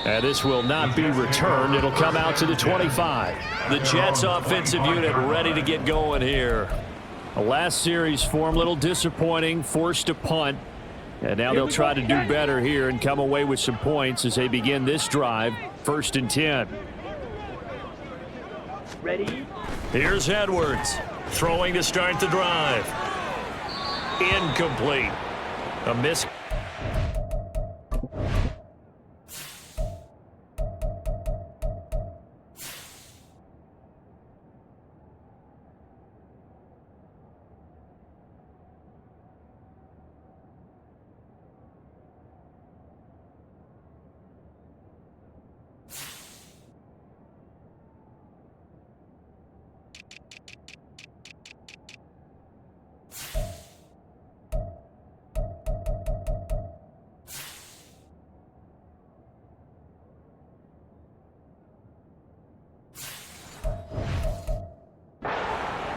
And this will not be returned. It'll come out to the 25. The Jets offensive unit ready to get going here. The last series form, a little disappointing, forced to punt. And now they'll try to do better here and come away with some points as they begin this drive, 1st and 10. Ready? Here's Edwards, throwing to start the drive. Incomplete. A miss.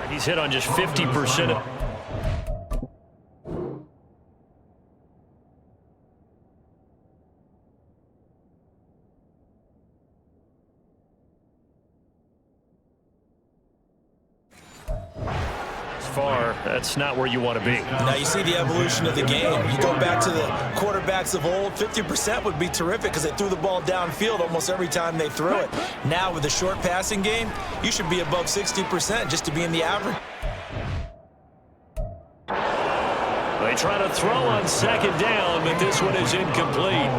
He's hit on just 50% of... far, that's not where you want to be. Now you see the evolution of the game. You go back to the quarterbacks of old, 50% would be terrific because they threw the ball downfield almost every time they threw it. Now with the short passing game, you should be above 60% just to be in the average. They try to throw on second down, but this one is incomplete.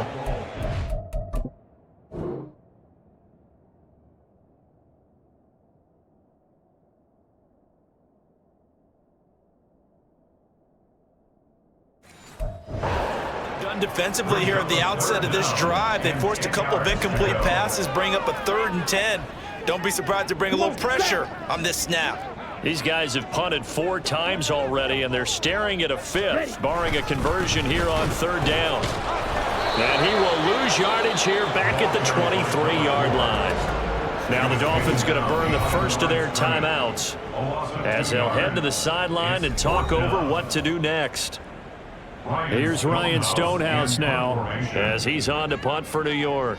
Defensively here at the outset of this drive, they forced a couple of incomplete passes, bring up a 3rd and 10. Don't be surprised to bring a little pressure on this snap. These guys have punted 4 times already, and they're staring at a 5th, barring a conversion here on 3rd down. And he will lose yardage here back at the 23-yard line. Now the Dolphins going to burn the first of their timeouts as they'll head to the sideline and talk over what to do next. Here's Ryan Stonehouse now as he's on to punt for New York.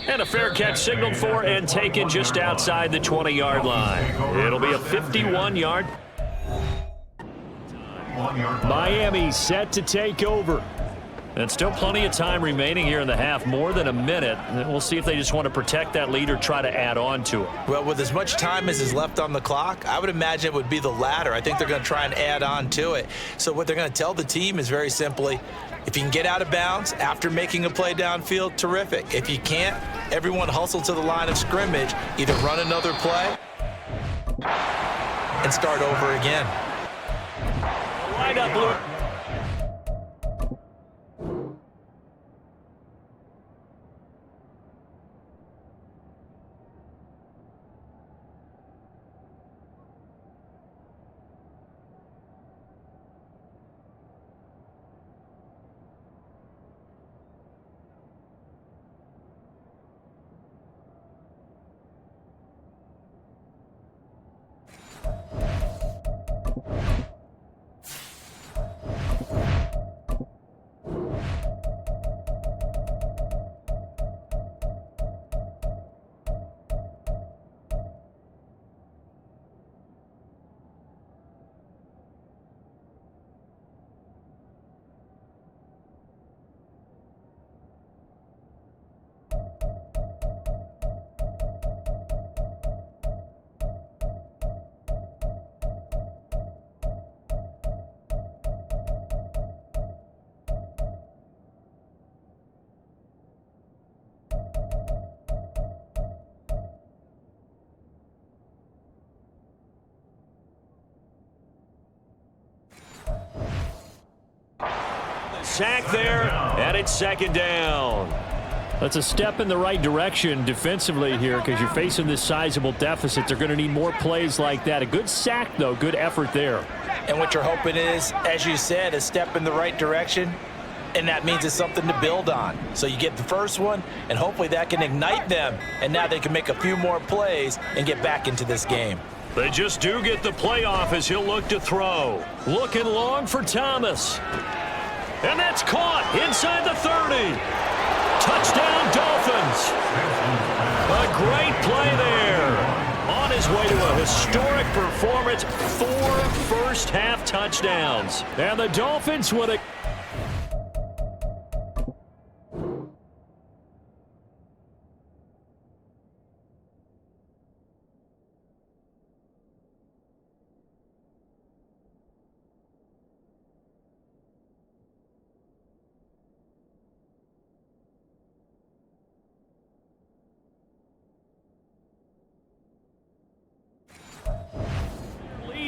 And a fair catch signaled for and taken just outside the 20-yard line. It'll be a 51-yard. Miami set to take over. And still plenty of time remaining here in the half, more than a minute. And we'll see if they just want to protect that lead or try to add on to it. Well, with as much time as is left on the clock, I would imagine it would be the latter. I think they're going to try and add on to it. So what they're going to tell the team is very simply, if you can get out of bounds after making a play downfield, terrific. If you can't, everyone hustle to the line of scrimmage, either run another play and start over again. Line up, Blue. Sack there, and it's 2nd down. That's a step in the right direction defensively here because you're facing this sizable deficit. They're going to need more plays like that. A good sack, though. Good effort there. And what you're hoping is, as you said, a step in the right direction, and that means it's something to build on. So you get the first one, and hopefully that can ignite them, and now they can make a few more plays and get back into this game. They just do get the playoff as he'll look to throw. Looking long for Thomas. And that's caught inside the 30. Touchdown, Dolphins. A great play there. On his way to a historic performance, 4 first-half touchdowns. And the Dolphins with a...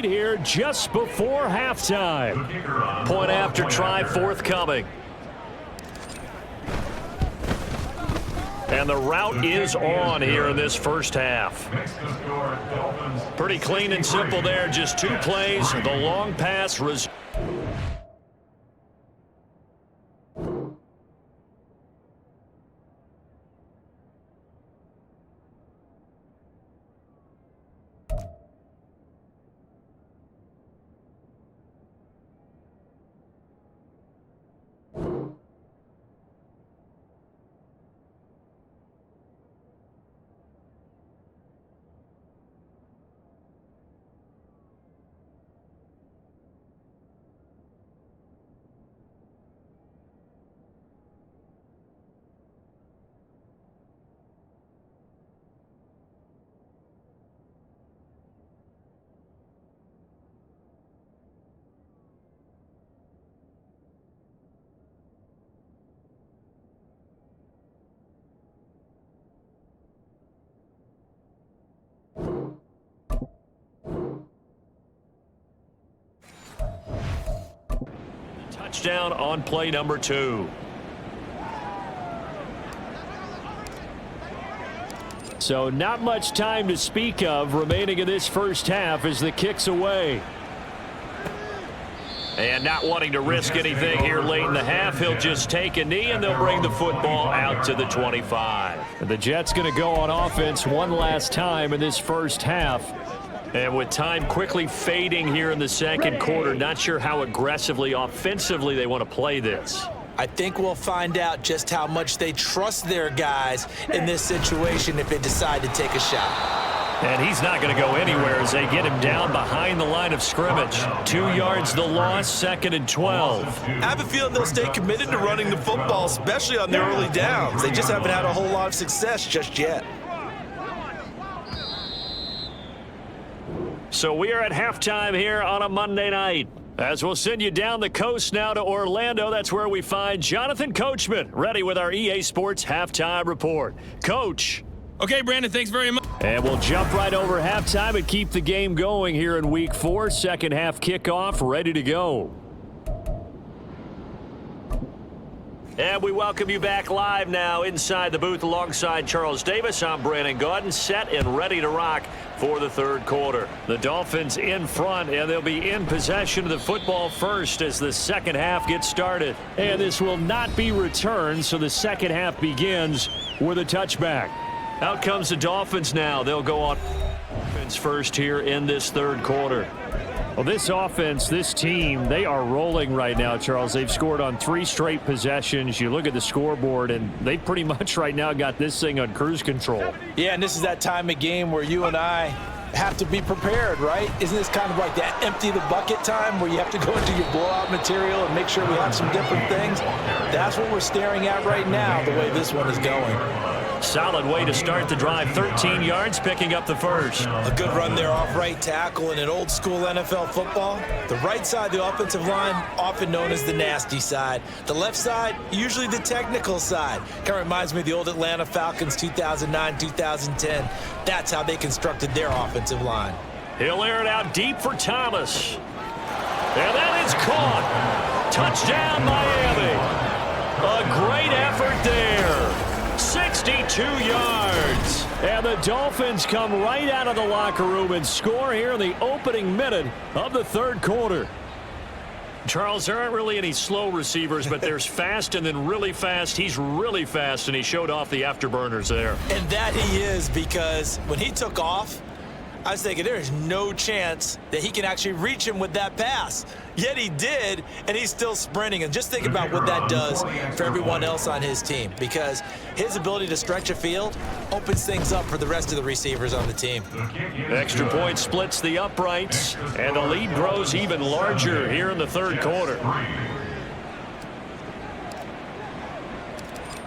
here just before halftime. Point after try forthcoming. And the route is on here in this first half. Pretty clean and simple there. Just 2 plays. The long pass was... Touchdown on play number 2. So not much time to speak of remaining in this first half as the kick's away. And not wanting to risk anything here late in the half, he'll just take a knee and they'll bring the football out to the 25. The Jets going to go on offense one last time in this first half. And with time quickly fading here in the second quarter, not sure how aggressively, offensively they want to play this. I think we'll find out just how much they trust their guys in this situation if they decide to take a shot. And he's not going to go anywhere as they get him down behind the line of scrimmage. 2 yards the loss, 2nd and 12. I have a feeling they'll stay committed to running the football, especially on their early downs. They just haven't had a whole lot of success just yet. So we are at halftime here on a Monday night. As we'll send you down the coast now to Orlando, that's where we find Jonathan Coachman, ready with our EA Sports Halftime Report. Coach. Okay, Brandon, thanks very much. And we'll jump right over halftime and keep the game going here in Week 4. Second half kickoff, ready to go. And we welcome you back live now inside the booth alongside Charles Davis. I'm Brandon Gaudin, set and ready to rock for the third quarter. The Dolphins in front, and they'll be in possession of the football first as the second half gets started. And this will not be returned, so the second half begins with a touchback. Out comes the Dolphins now. They'll go on offense first here in this third quarter. Well, this offense, this team, they are rolling right now, Charles. They've scored on 3 straight possessions. You look at the scoreboard, and they pretty much right now got this thing on cruise control. Yeah, and this is that time of game where you and I have to be prepared, right? Isn't this kind of like that empty the bucket time where you have to go into your blowout material and make sure we have some different things? That's what we're staring at right now, the way this one is going. Solid way to start the drive. 13 yards, picking up the first. A good run there off right tackle in an old school NFL football. The right side of the offensive line, often known as the nasty side. The left side, usually the technical side. Kind of reminds me of the old Atlanta Falcons 2009, 2010. That's how they constructed their offensive line. He'll air it out deep for Thomas. And that is caught. Touchdown, Miami. A great effort there. 62 yards. And the Dolphins come right out of the locker room and score here in the opening minute of the third quarter. Charles, there aren't really any slow receivers, but there's fast and then really fast. He's really fast, and he showed off the afterburners there. And that he is, because when he took off, I was thinking there's no chance that he can actually reach him with that pass. Yet he did, and he's still sprinting. And just think about what that does for everyone else on his team, because his ability to stretch a field opens things up for the rest of the receivers on the team. Extra point splits the uprights, and the lead grows even larger here in the third quarter.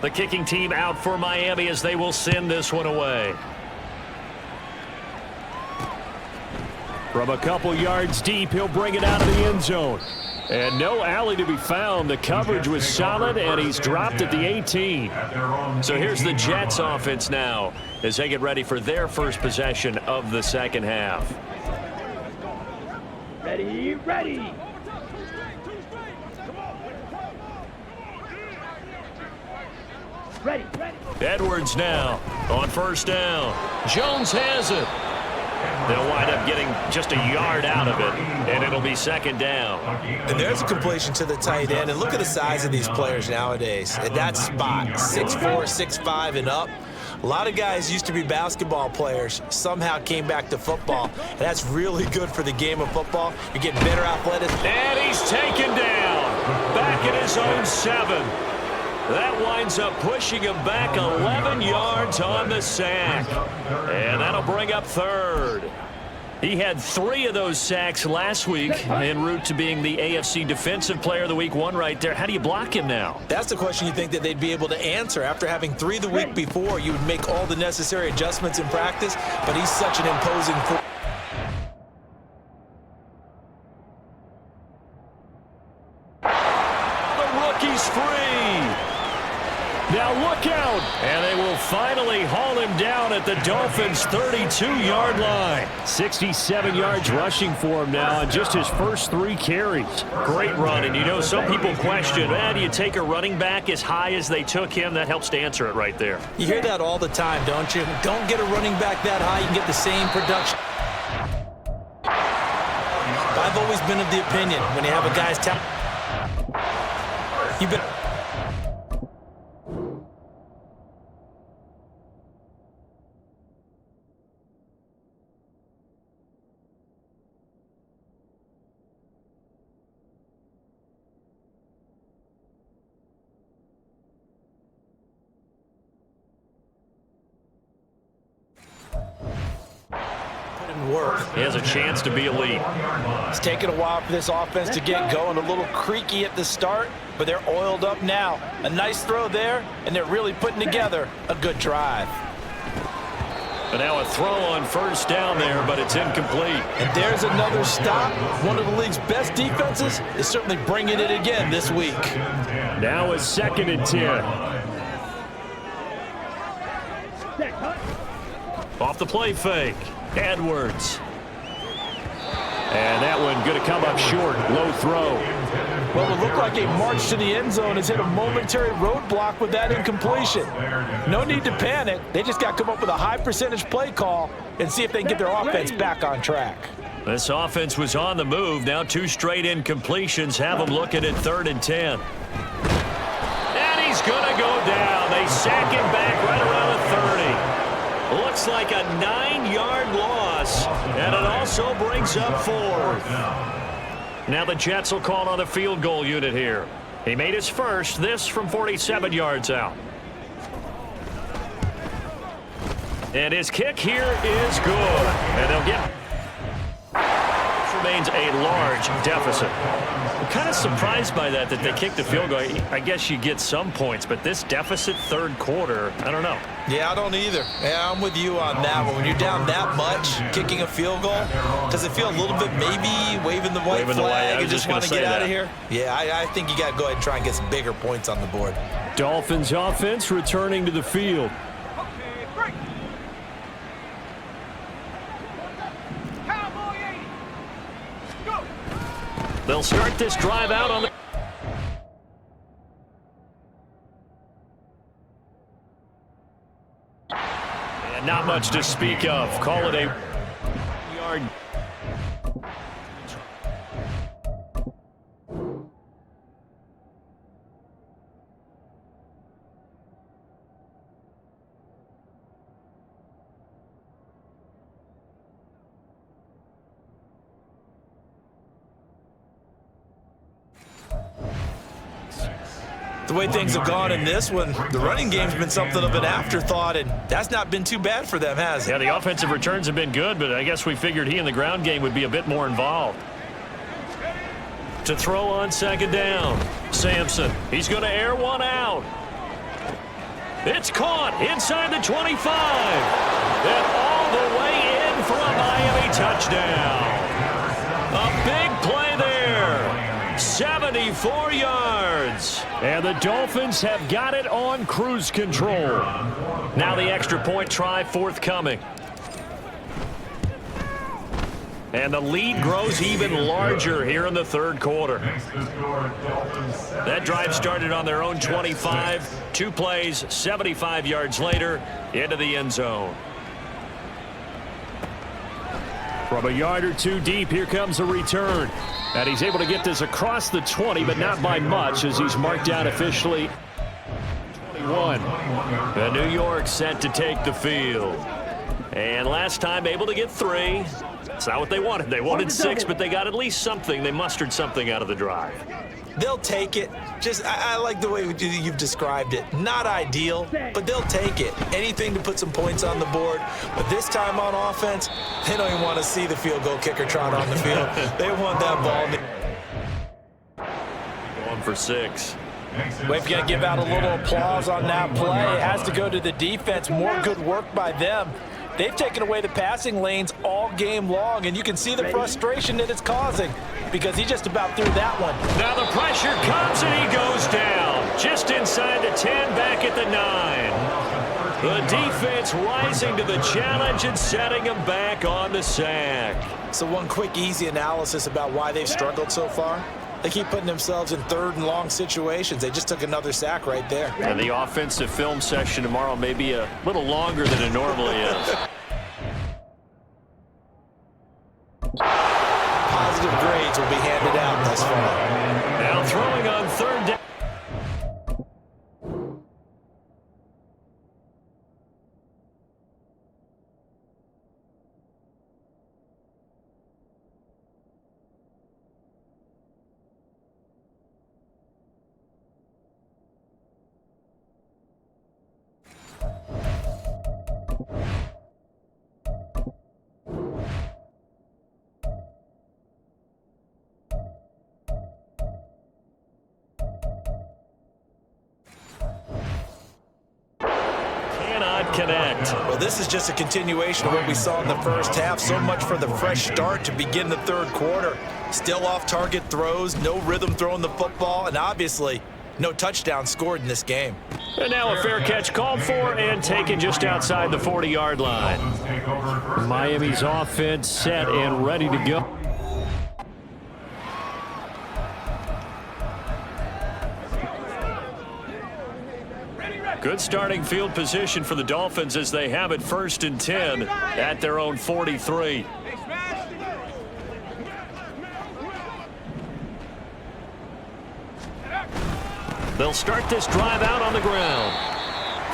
The kicking team out for Miami as they will send this one away. From a couple yards deep, he'll bring it out of the end zone. And no alley to be found. The coverage was solid, and he's dropped at the 18. So here's the Jets offense now as they get ready for their first possession of the second half. Ready, ready. Ready, ready. Edwards now on first down. Jones has it. They'll wind up getting just a yard out of it, and it'll be second down. And there's a completion to the tight end. And look at the size of these players nowadays. At that spot, 6'4", 6'5", and up. A lot of guys used to be basketball players, somehow came back to football. And that's really good for the game of football. You're getting better athletics. And he's taken down. Back at his own 7. That winds up pushing him back 11 yards on the sack. And that'll bring up third. He had 3 of those sacks last week en route to being the AFC Defensive Player of the Week 1 right there. How do you block him now? That's the question you think that they'd be able to answer. After having 3 the week before, you would make all the necessary adjustments in practice, but he's such an imposing force. The rookie's free. Now look out. And they will finally haul him down at the Dolphins' 32-yard line. 67 yards rushing for him now on just his first 3 carries. Great run, and you know some people question, do you take a running back as high as they took him? That helps to answer it right there. You hear that all the time, don't you? Don't get a running back that high, you can get the same production. I've always been of the opinion, when you have a guy's talent, you've been... work. He has a chance to be elite. It's taken a while for this offense to get going. A little creaky at the start, but they're oiled up now. A nice throw there, and they're really putting together a good drive. But now a throw on first down there, but it's incomplete. And there's another stop. One of the league's best defenses is certainly bringing it again this week. Now it's 2nd and 10. Off the play fake. Edwards. And that one going to come up short. Low throw. Well, it looked like a march to the end zone has hit a momentary roadblock with that incompletion. No need to panic. They just got to come up with a high percentage play call and see if they can get their offense back on track. This offense was on the move. Now 2 straight incompletions have them looking at 3rd and 10. And he's going to go down. They sack him back right around the 30. Looks like a 9-yard loss, and it also brings up 4th. Now the Jets will call on the field goal unit here. He made his first, this from 47 yards out. And his kick here is good. And they'll get... This remains a large deficit. I'm kind of surprised by that they kicked the field goal. I guess you get some points, but this deficit 3rd quarter, I don't know. Yeah, I don't either. Yeah, I'm with you on that one. When you're down that much, kicking a field goal, does it feel a little bit maybe waving the white flag and just want to get out of here? Yeah, I think you got to go ahead and try and get some bigger points on the board. Dolphins offense returning to the field. They'll start this drive out on the... And not much to speak of. Call it a yard. The way things have gone in this one, the running game's been something of an afterthought, and that's not been too bad for them, has it? Yeah, the offensive returns have been good, but I guess we figured he in the ground game would be a bit more involved. To throw on 2nd down. Sampson, he's going to air one out. It's caught inside the 25. And all the way in for a Miami touchdown. A big play there. 74 yards. And the Dolphins have got it on cruise control. Now the extra point try forthcoming. And the lead grows even larger here in the 3rd quarter. That drive started on their own 25. 2 plays, 75 yards later, into the end zone. From a yard or 2 deep, here comes a return. And he's able to get this across the 20, but not by much as he's marked down officially. 21. And New York set to take the field. And last time able to get 3. It's not what they wanted. They wanted 6, but they got at least something. They mustered something out of the drive. They'll take it. I like the way you've described it. Not ideal, but they'll take it. Anything to put some points on the board. But this time on offense, they don't even want to see the field goal kicker trot on the field. They want that ball. Going for 6. We've got to give out a little applause on that play. It has to go to the defense. More good work by them. They've taken away the passing lanes all game long, and you can see the frustration that it's causing because he just about threw that one. Now the pressure comes, and he goes down. Just inside the 10, back at the 9. The defense rising to the challenge and setting them back on the sack. So one quick, easy analysis about why they've struggled so far. They keep putting themselves in 3rd and long situations. They just took another sack right there. And the offensive film session tomorrow may be a little longer than it normally is. Positive grades will be handed out thus far. Now throwing on 3rd down. Connect. Well, this is just a continuation of what we saw in the first half. So much for the fresh start to begin the 3rd quarter. Still off-target throws, no rhythm throwing the football, and obviously no touchdown scored in this game. And now a fair catch called for and taken just outside the 40-yard line. Miami's offense set and ready to go. Good starting field position for the Dolphins as they have it 1st and 10 at their own 43. They'll start this drive out on the ground.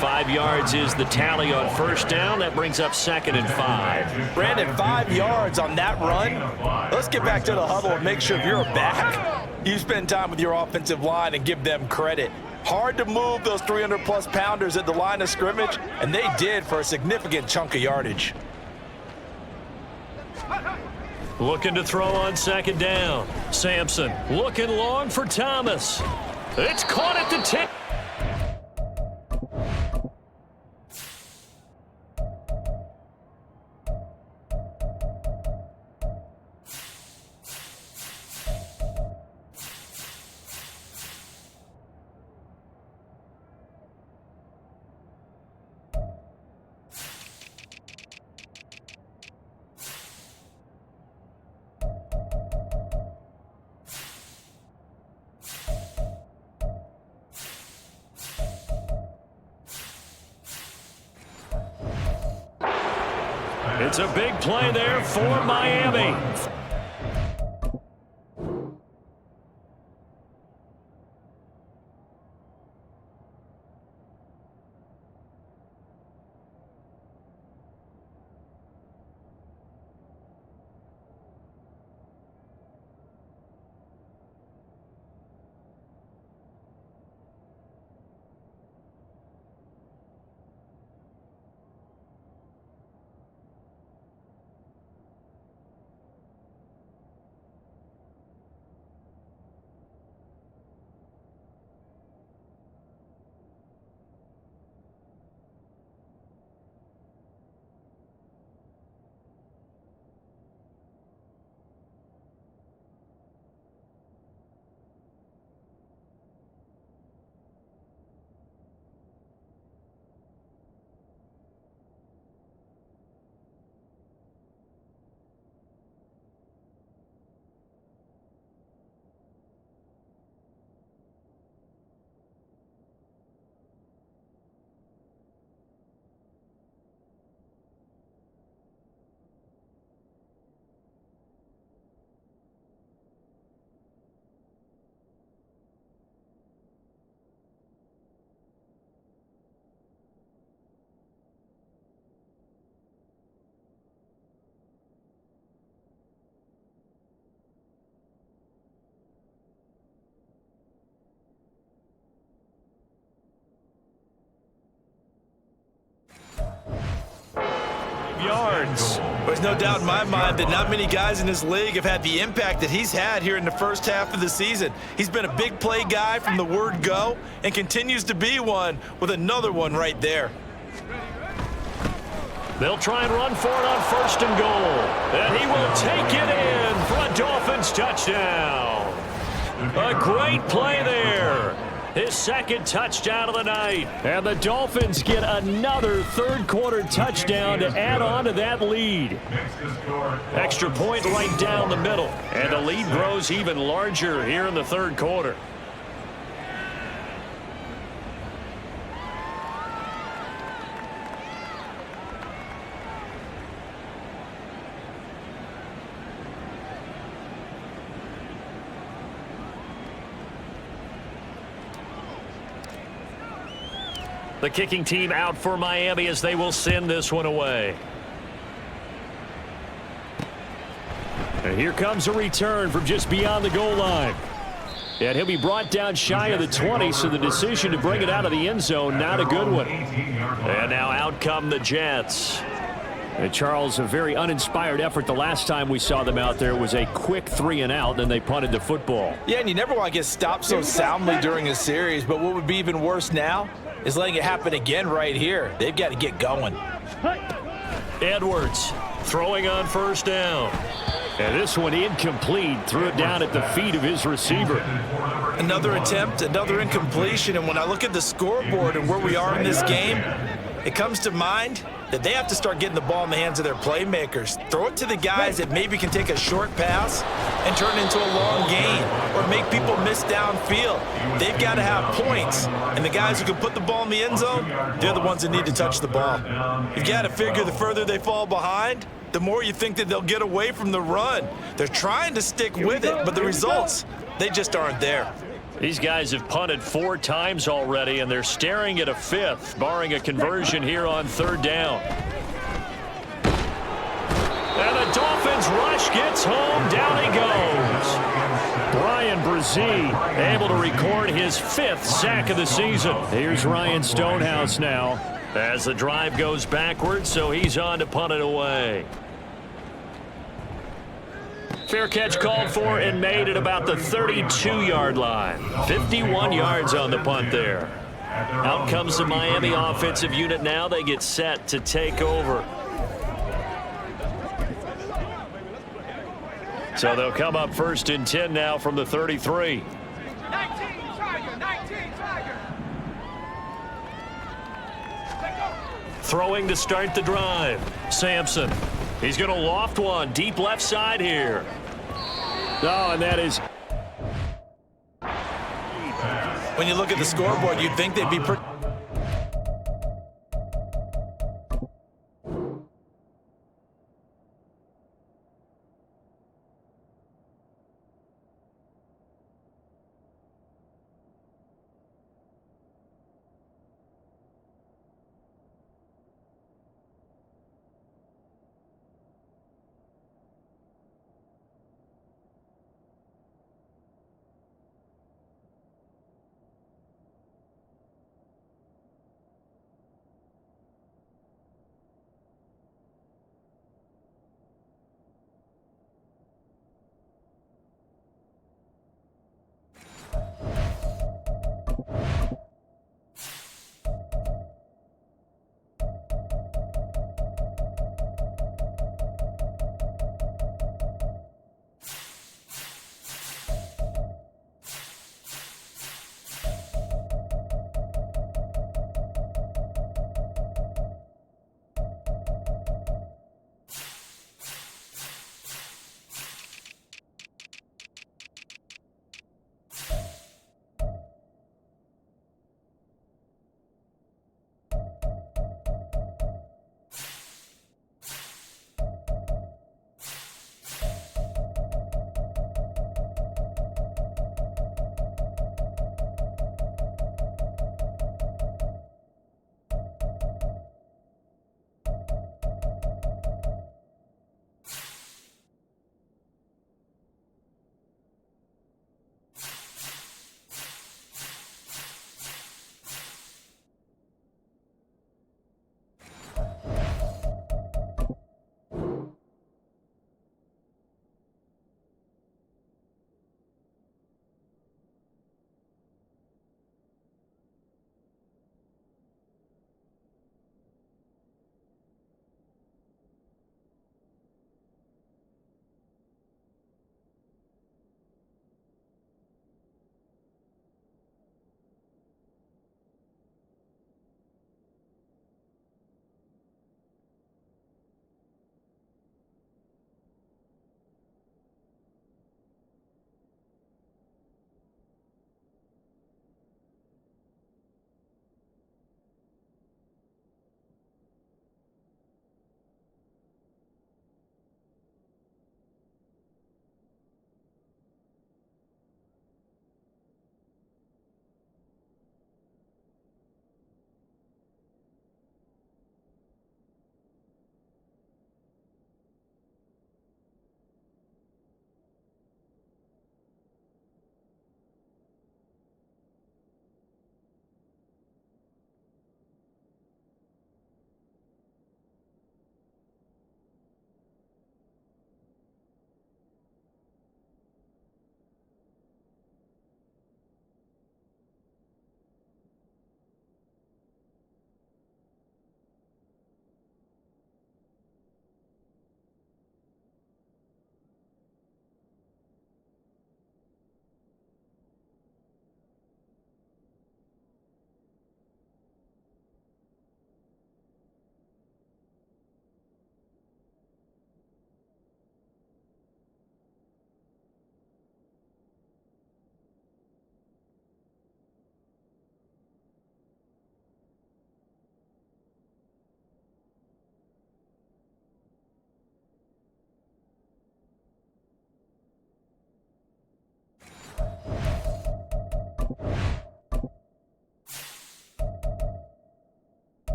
5 yards is the tally on 1st down. That brings up 2nd and 5. Brandon, 5 yards on that run. Let's get back to the huddle and make sure if you're back, you spend time with your offensive line and give them credit. Hard to move those 300-plus pounders at the line of scrimmage, and they did for a significant chunk of yardage. Looking to throw on 2nd down. Sampson looking long for Thomas. It's caught at the 10. It's a big play there for Miami. Yards. There's no doubt in my mind that not many guys in this league have had the impact that he's had here in the first half of the season. He's been a big play guy from the word go and continues to be one with another one right there. They'll try and run for it on 1st and goal. And he will take it in for a Dolphins touchdown. A great play there. His second touchdown of the night. And the Dolphins get another third-quarter touchdown to add on to that lead. Extra point right down the middle. And the lead grows even larger here in the third quarter. The kicking team out for Miami as they will send this one away. And here comes a return from just beyond the goal line. And he'll be brought down shy of the 20, so the decision to bring it out of the end zone, not a good one. And now out come the Jets. And Charles, a very uninspired effort. The last time we saw them out there was a quick 3-and-out, then they punted the football. Yeah, and you never want to get stopped so soundly during a series, but what would be even worse now is letting it happen again right here. They've got to get going. Edwards throwing on first down. And this one incomplete. Threw it down at the feet of his receiver. Another attempt, another incompletion, and when I look at the scoreboard and where we are in this game, it comes to mind that they have to start getting the ball in the hands of their playmakers. Throw it to the guys that maybe can take a short pass and turn it into a long gain or make people miss downfield. They've got to have points, and the guys who can put the ball in the end zone, they're the ones that need to touch the ball. You've got to figure the further they fall behind, the more you think that they'll get away from the run. They're trying to stick with it, but the results, they just aren't there. These guys have punted 4 times already, and they're staring at a 5th, barring a conversion here on third down. And the Dolphins rush gets home. Down he goes. Brian Brzee Able to record his 5th sack of the season. Here's Ryan Stonehouse now. As the drive goes backwards, so he's on to punt it away. Fair catch called for and made at about the 32-yard line. 51 yards on the punt there. Out comes the Miami offensive unit now. They get set to take over. So they'll come up 1st and 10 now from the 33. 19 Tiger. Throwing to start the drive. Sampson. He's going to loft one deep left side here. Oh, and that is... When you look at the scoreboard, you'd think they'd be pretty...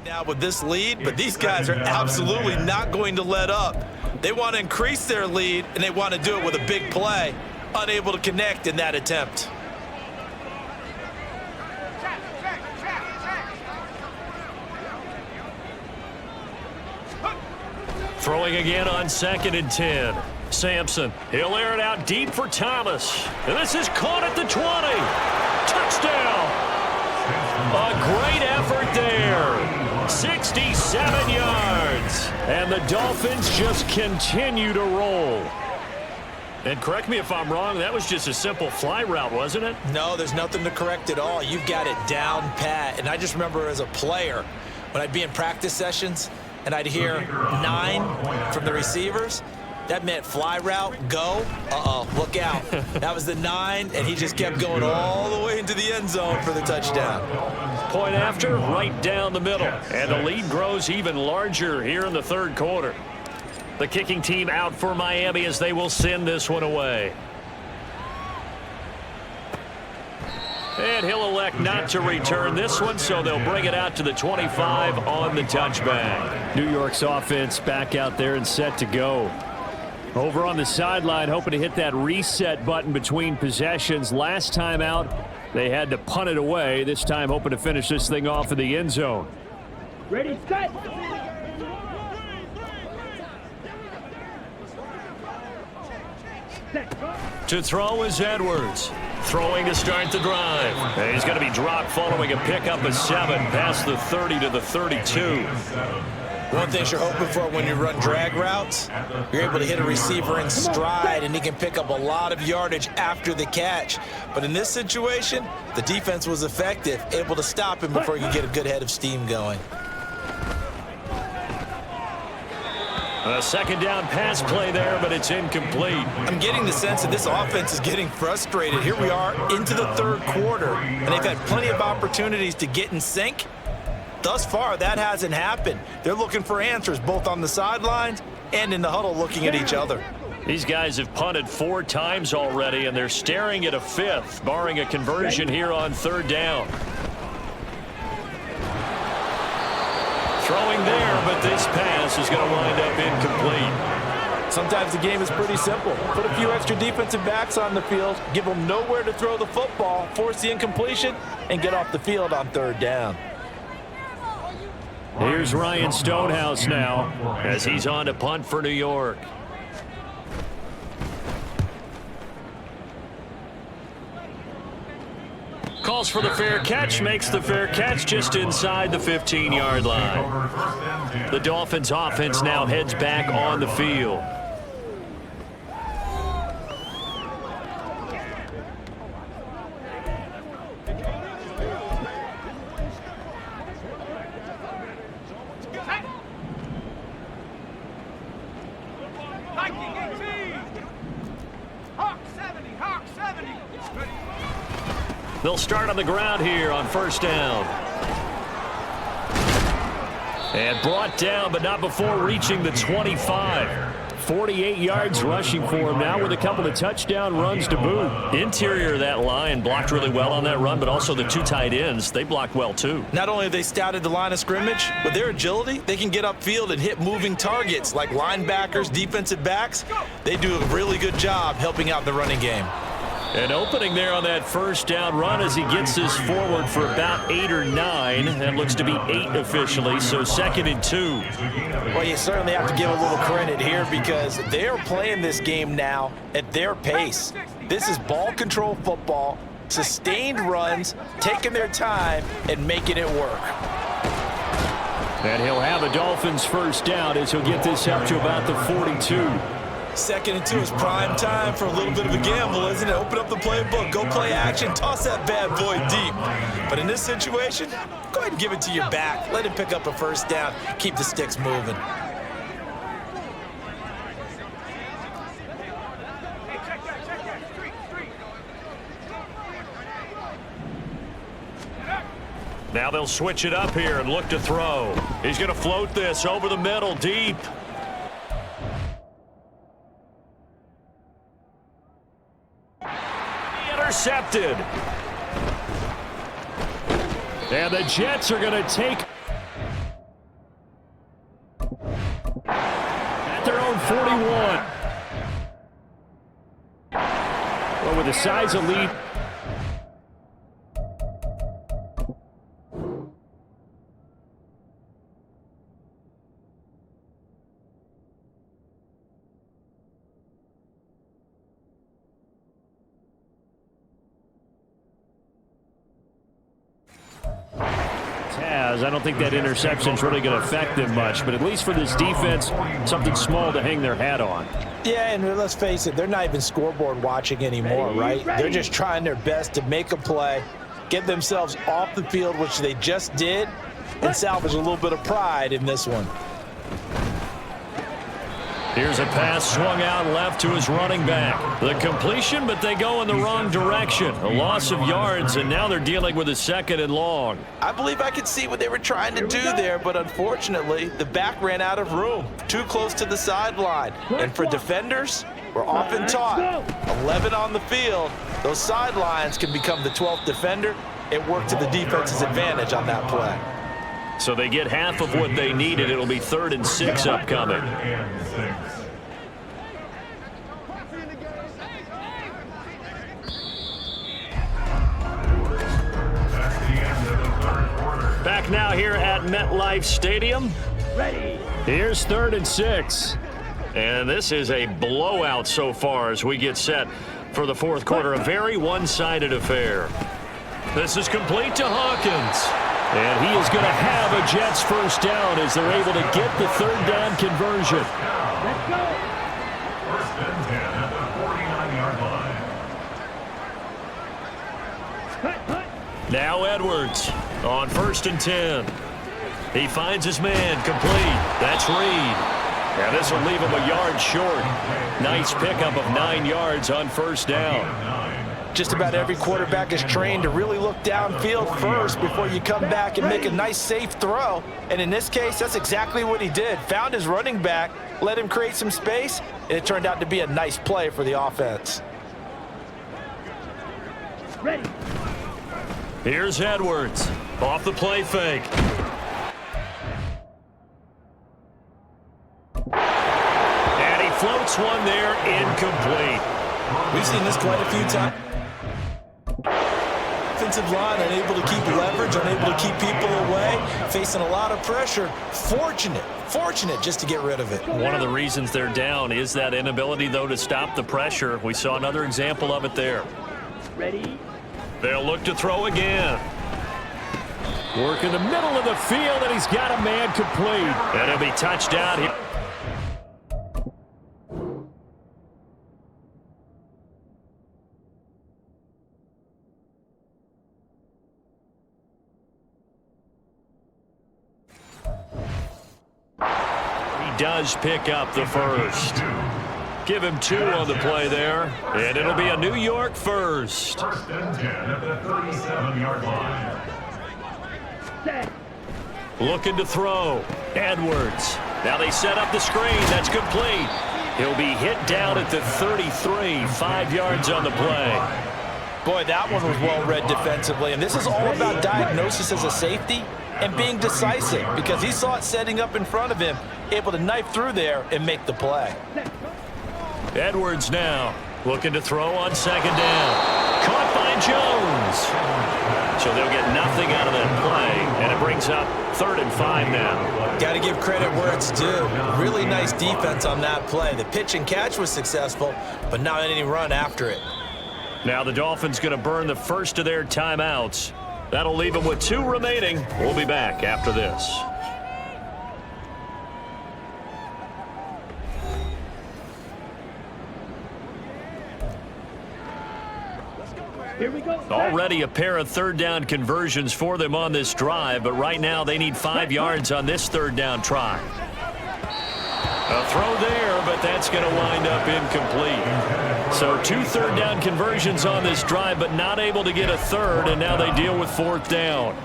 now with this lead, but these guys are absolutely not going to let up. They want to increase their lead, and they want to do it with a big play. Unable to connect in that attempt. Throwing again on 2nd and 10. Sampson, he'll air it out deep for Thomas. And this is caught at the 20. Touchdown. A great effort there. 67 yards. And the Dolphins just continue to roll. And correct me if I'm wrong, that was just a simple fly route, wasn't it? No, there's nothing to correct at all. You've got it down pat. And I just remember as a player, when I'd be in practice sessions and I'd hear 9 from the receivers, that meant fly route, go, look out. That was the 9, and he just kept going all the way into the end zone for the touchdown. Point after, right down the middle. And the lead grows even larger here in the 3rd quarter. The kicking team out for Miami as they will send this one away. And he'll elect not to return this one, so they'll bring it out to the 25 on the touchback. New York's offense back out there and set to go. Over on the sideline, hoping to hit that reset button between possessions. Last time out, they had to punt it away. This time, hoping to finish this thing off in the end zone. Ready, set. To throw is Edwards. Throwing to start the drive. And he's going to be dropped following a pickup of 7 past the 30 to the 32. One thing you're hoping for when you run drag routes, you're able to hit a receiver in stride, and he can pick up a lot of yardage after the catch. But in this situation, the defense was effective, able to stop him before he could get a good head of steam going. A 2nd down pass play there, but it's incomplete. I'm getting the sense that this offense is getting frustrated. Here we are into the 3rd quarter, and they've had plenty of opportunities to get in sync. Thus far, that hasn't happened. They're looking for answers both on the sidelines and in the huddle looking at each other. These guys have punted 4 times already, and they're staring at a 5th, barring a conversion here on 3rd down. Throwing there, but this pass is going to wind up incomplete. Sometimes the game is pretty simple. Put a few extra defensive backs on the field, give them nowhere to throw the football, force the incompletion, and get off the field on 3rd down. Here's Ryan Stonehouse now as he's on to punt for New York. Calls for the fair catch, makes the fair catch just inside the 15-yard line. The Dolphins offense now heads back on the field. They'll start on the ground here on 1st down. And brought down, but not before reaching the 25. 48 yards rushing for him now with a couple of touchdown runs to boot. Interior of that line blocked really well on that run, but also the 2 tight ends, they blocked well too. Not only have they scouted the line of scrimmage, with their agility, they can get upfield and hit moving targets like linebackers, defensive backs. They do a really good job helping out the running game. An opening there on that 1st down run as he gets this forward for about 8 or 9. That looks to be 8 officially, so 2nd and 2. Well, you certainly have to give a little credit here because they're playing this game now at their pace. This is ball control football, sustained runs, taking their time and making it work. And he'll have a Dolphins 1st down as he'll get this up to about the 42. 2nd and 2 is prime time for a little bit of a gamble, isn't it? Open up the playbook, go play action, toss that bad boy deep. But in this situation, go ahead and give it to your back. Let him pick up a 1st down, keep the sticks moving. Now they'll switch it up here and look to throw. He's going to float this over the middle deep. Intercepted. And the Jets are going to take 41. Well, with the size of lead. I don't think that interception's really going to affect them much, but at least for this defense, something small to hang their hat on. Yeah, and let's face it, they're not even scoreboard watching anymore, right? They're just trying their best to make a play, get themselves off the field, which they just did, and salvage a little bit of pride in this one. Here's a pass swung out left to his running back. The completion, but they go in the wrong direction. A loss of yards, and now they're dealing with a 2nd and long. I believe I could see what they were trying to do there, but unfortunately, the back ran out of room. Too close to the sideline. And for defenders, we're often taught 11 on the field. Those sidelines can become the 12th defender. It worked to the defense's advantage on that play. So they get half of what they needed. It'll be 3rd and 6 upcoming. Back now here at MetLife Stadium. Ready. Here's 3rd and 6. And this is a blowout so far as we get set for the 4th quarter. A very one-sided affair. This is complete to Hawkins. And he is going to have a Jets first down as they're able to get the 3rd down conversion. Let's go. 1st and 10 at the 49-yard line. Cut, cut. Now Edwards on 1st and 10. He finds his man complete. That's Reed. And this will leave him a yard short. Nice pickup of 9 yards on 1st down. Just about every quarterback is trained to really look downfield first before you come back and make a nice, safe throw. And in this case, that's exactly what he did. Found his running back, let him create some space, and it turned out to be a nice play for the offense. Ready. Here's Edwards off the play fake. And he floats one there, incomplete. We've seen this quite a few times. Offensive line unable to keep leverage, unable to keep people away, facing a lot of pressure. Fortunate just to get rid of it. One of the reasons they're down is that inability, though, to stop the pressure. We saw another example of it there. Ready. They'll look to throw again. Work in the middle of the field, and he's got a man complete. And it'll be touchdown here. Does pick up the first. Give him 2 on the play there, and it'll be a New York first. 1st and 10 at the 37-yard line. Set. Looking to throw. Edwards. Now they set up the screen. That's complete. He'll be hit down at the 33, 5 yards on the play. Boy, that one was well read defensively, and this is all about diagnosis as a safety and being decisive because he saw it setting up in front of him, able to knife through there and make the play. Edwards now looking to throw on 2nd down. Caught by Jones. So they'll get nothing out of that play, and it brings up 3rd and 5 now. Got to give credit where it's due. Really nice defense on that play. The pitch and catch was successful, but not any run after it. Now the Dolphins going to burn the first of their timeouts. That'll leave them with 2 remaining. We'll be back after this. Here we go. Already a pair of 3rd down conversions for them on this drive, but right now they need 5 yards on this 3rd down try. A throw there, but that's going to wind up incomplete. So 2 3rd down conversions on this drive, but not able to get a 3rd, and now they deal with 4th down.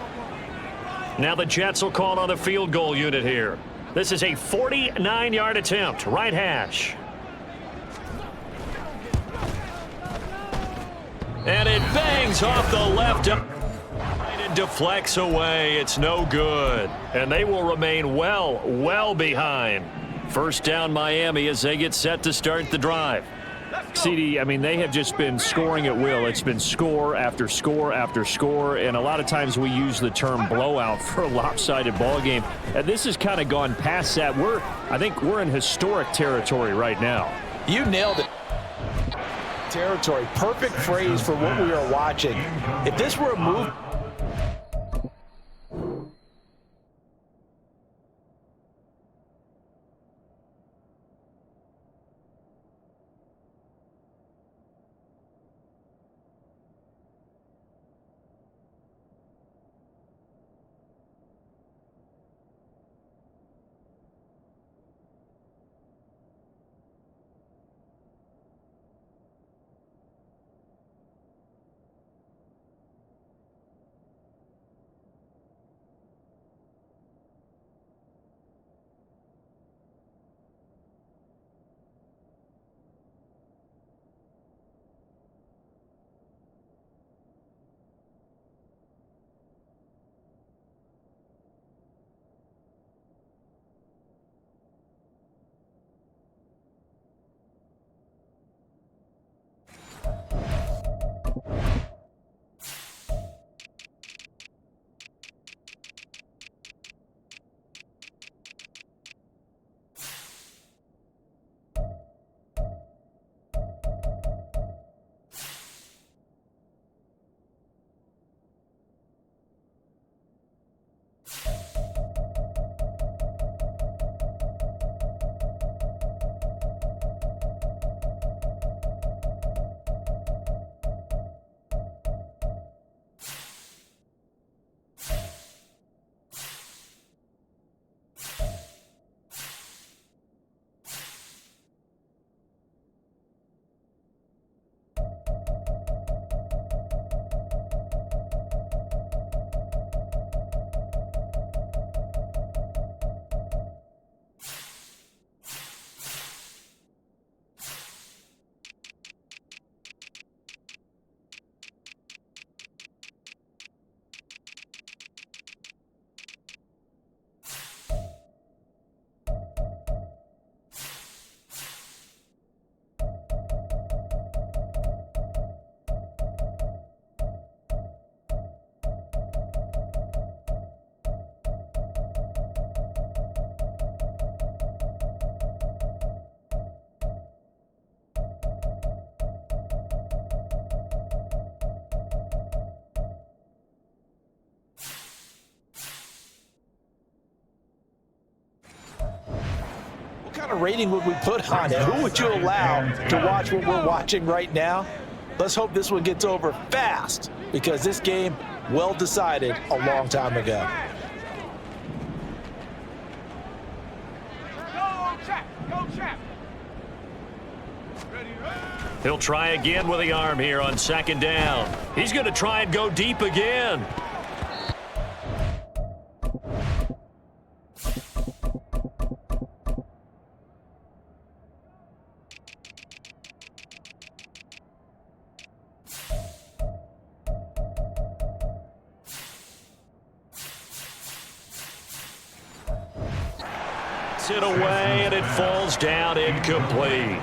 Now the Jets will call on a field goal unit here. This is a 49-yard attempt, right hash. And it bangs off the left. It deflects away. It's no good. And they will remain well behind. First down Miami as they get set to start the drive. CD, I mean, they have just been scoring at will. It's been score after score after score, and a lot of times we use the term blowout for a lopsided ball game. And this has kind of gone past that. I think we're in historic territory right now. You nailed it. Territory. Perfect phrase for what we are watching. If this were a move... What kind of rating would we put on it? Who would you allow to watch what we're watching right now? Let's hope this one gets over fast, because this game, well decided a long time ago. Go, Chap. He'll try again with the arm here on second down. He's going to try and go deep again. It away, and it falls down incomplete.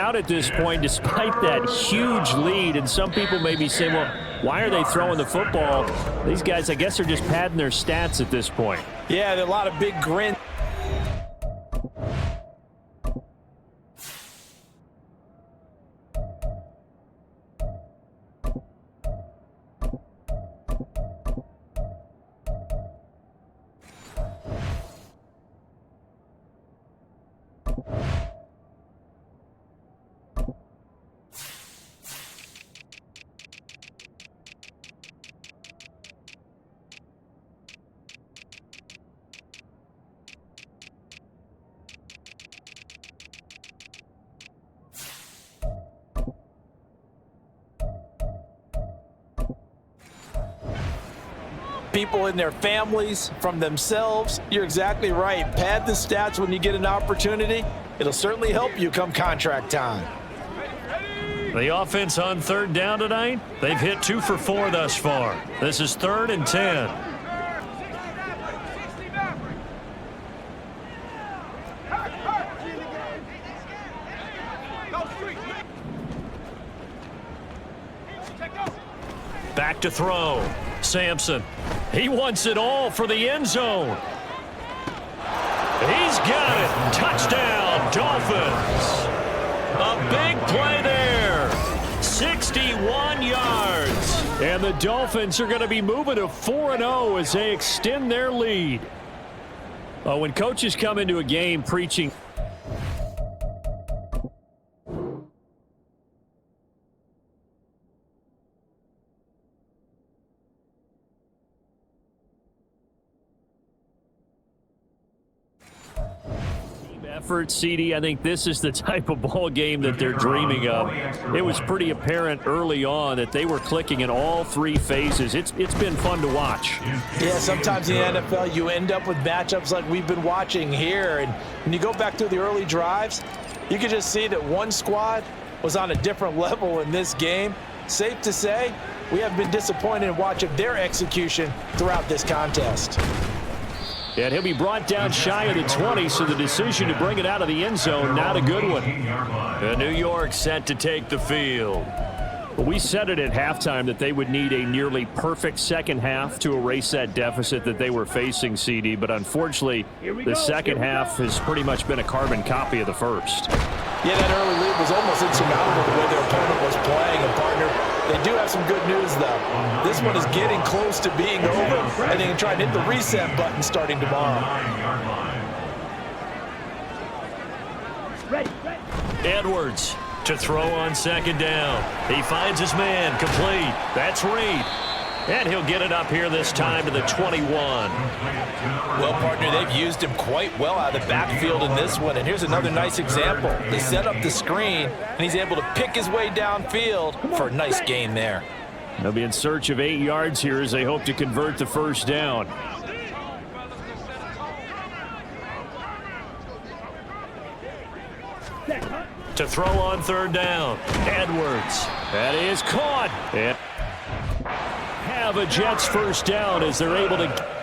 out at this point despite that huge lead. And some people may be saying, well, why are they throwing the football? These guys, I guess, are just padding their stats at this point. Yeah, there are a lot of big grins. People in their families, from themselves. You're exactly right. Pad the stats when you get an opportunity. It'll certainly help you come contract time. The offense on third down tonight, they've hit 2 for 4 thus far. This is 3rd and 10. Back to throw. Sampson. He wants it all for the end zone. He's got it. Touchdown, Dolphins. A big play there. 61 yards. And the Dolphins are going to be moving to 4-0 as they extend their lead. When coaches come into a game preaching effort, CD, I think this is the type of ball game that they're dreaming of. It was pretty apparent early on that they were clicking in all 3 phases. It's been fun to watch. Yeah, sometimes in the NFL you end up with matchups like we've been watching here. And when you go back to the early drives, you can just see that one squad was on a different level in this game. Safe to say, we have been disappointed in watching their execution throughout this contest. And he'll be brought down shy of the 20, so the decision to bring it out of the end zone, not a good one. And New York set to take the field. Well, we said it at halftime that they would need a nearly perfect second half to erase that deficit that they were facing, CD. But unfortunately, the second half has pretty much been a carbon copy of the first. Yeah, that early lead was almost insurmountable the way their opponent was playing. And, partner, they do have some good news, though. This one is getting close to being over, and they can try and hit the reset button starting tomorrow. Ready. Edwards to throw on second down. He finds his man, complete. That's Reed. And he'll get it up here this time to the 21. Well, partner, they've used him quite well out of the backfield in this one. And here's another nice example. They set up the screen, and he's able to pick his way downfield for a nice gain there. They'll be in search of 8 yards here as they hope to convert the first down. To throw on third down, Edwards. That is caught. And have a Jets first down as they're able to.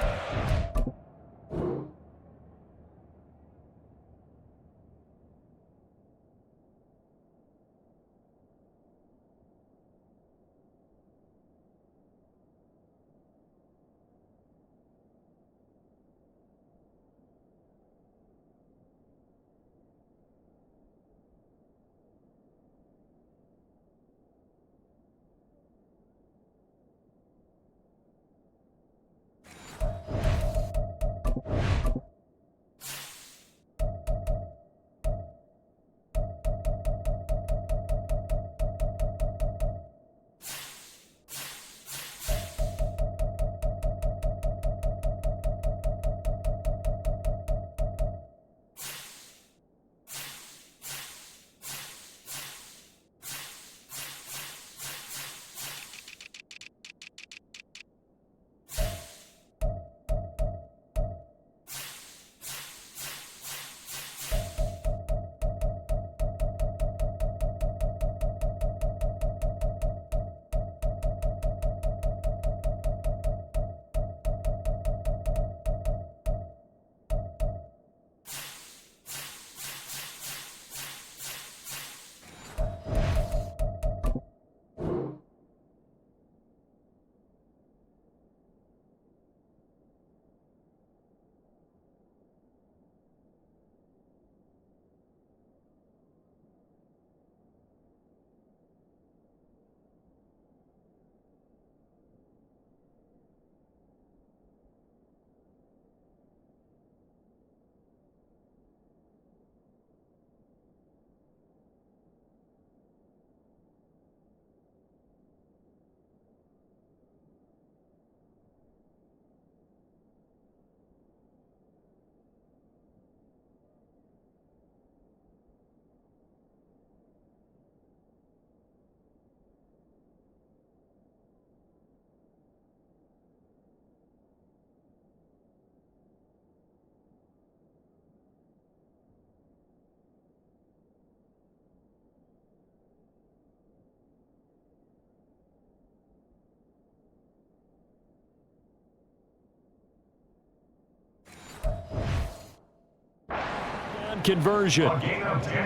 2-point conversion.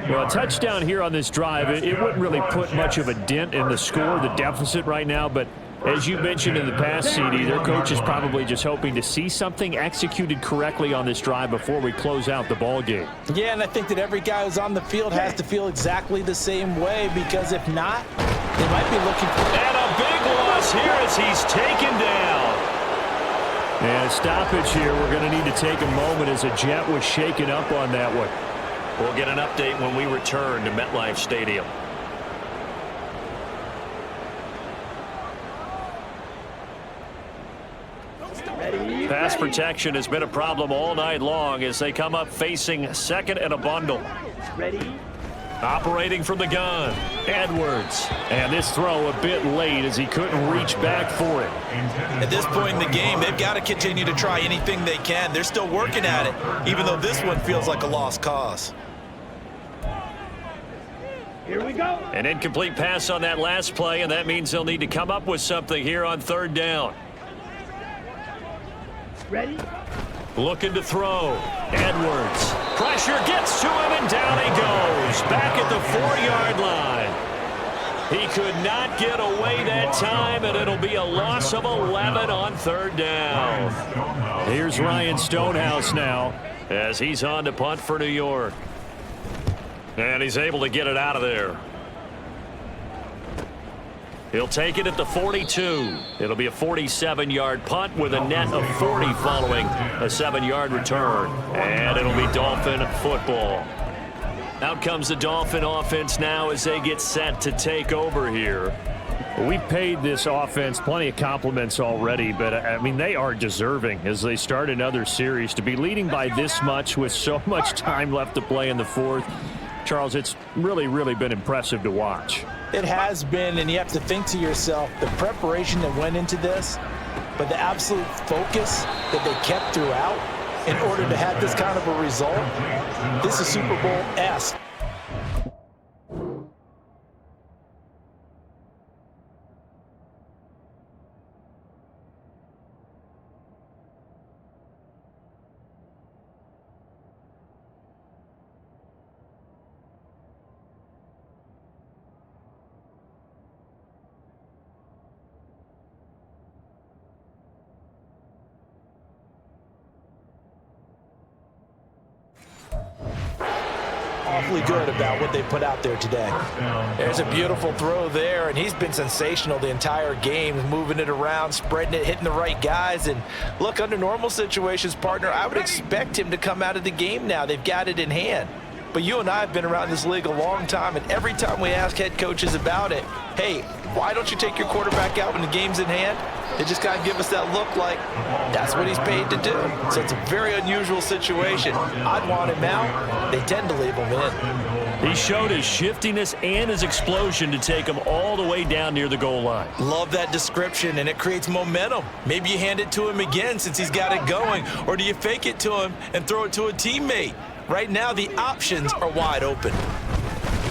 Well, a touchdown here on this drive, it wouldn't really put much of a dent in the score, the deficit right now, but as you mentioned in the past, CD, their coach is probably just hoping to see something executed correctly on this drive before we close out the ball game. Yeah, and I think that every guy who's on the field has to feel exactly the same way, because if not, they might be looking for... And a big loss here as he's taken down. And a stoppage here. We're going to need to take a moment as a Jet was shaken up on that one. We'll get an update when we return to MetLife Stadium. Pass protection has been a problem all night long as they come up facing second and a bundle. Ready? Operating from the gun, Edwards. And this throw a bit late as he couldn't reach back for it. At this point in the game, they've got to continue to try anything they can. They're still working at it, even though this one feels like a lost cause. Here we go. An incomplete pass on that last play, and that means they'll need to come up with something here on third down. Ready? Looking to throw. Edwards. Pressure gets to him, and down he goes. Back at the 4-yard line. He could not get away that time, and it'll be a loss of 11 on third down. Here's Ryan Stonehouse now as he's on to punt for New York. And he's able to get it out of there. He'll take it at the 42. It'll be a 47-yard punt with a net of 40 following a 7-yard return. And it'll be Dolphin football. Out comes the Dolphin offense now as they get set to take over here. We've paid this offense plenty of compliments already, but, I mean, they are deserving as they start another series. To be leading by this much with so much time left to play in the fourth, Charles, it's really, really been impressive to watch. It has been, and you have to think to yourself, the preparation that went into this, but the absolute focus that they kept throughout in order to have this kind of a result, this is Super Bowl-esque. Awfully good about what they put out there today. There's a beautiful throw there, and he's been sensational the entire game, moving it around, spreading it, hitting the right guys. And look, under normal situations, partner, I would expect him to come out of the game now. They've got it in hand. But you and I have been around this league a long time, and every time we ask head coaches about it, hey, why don't you take your quarterback out when the game's in hand? They just kind of give us that look like that's what he's paid to do. So it's a very unusual situation. I'd want him out. They tend to leave him in. He showed his shiftiness and his explosion to take him all the way down near the goal line. Love that description, and it creates momentum. Maybe you hand it to him again since he's got it going, or do you fake it to him and throw it to a teammate? Right now, the options are wide open.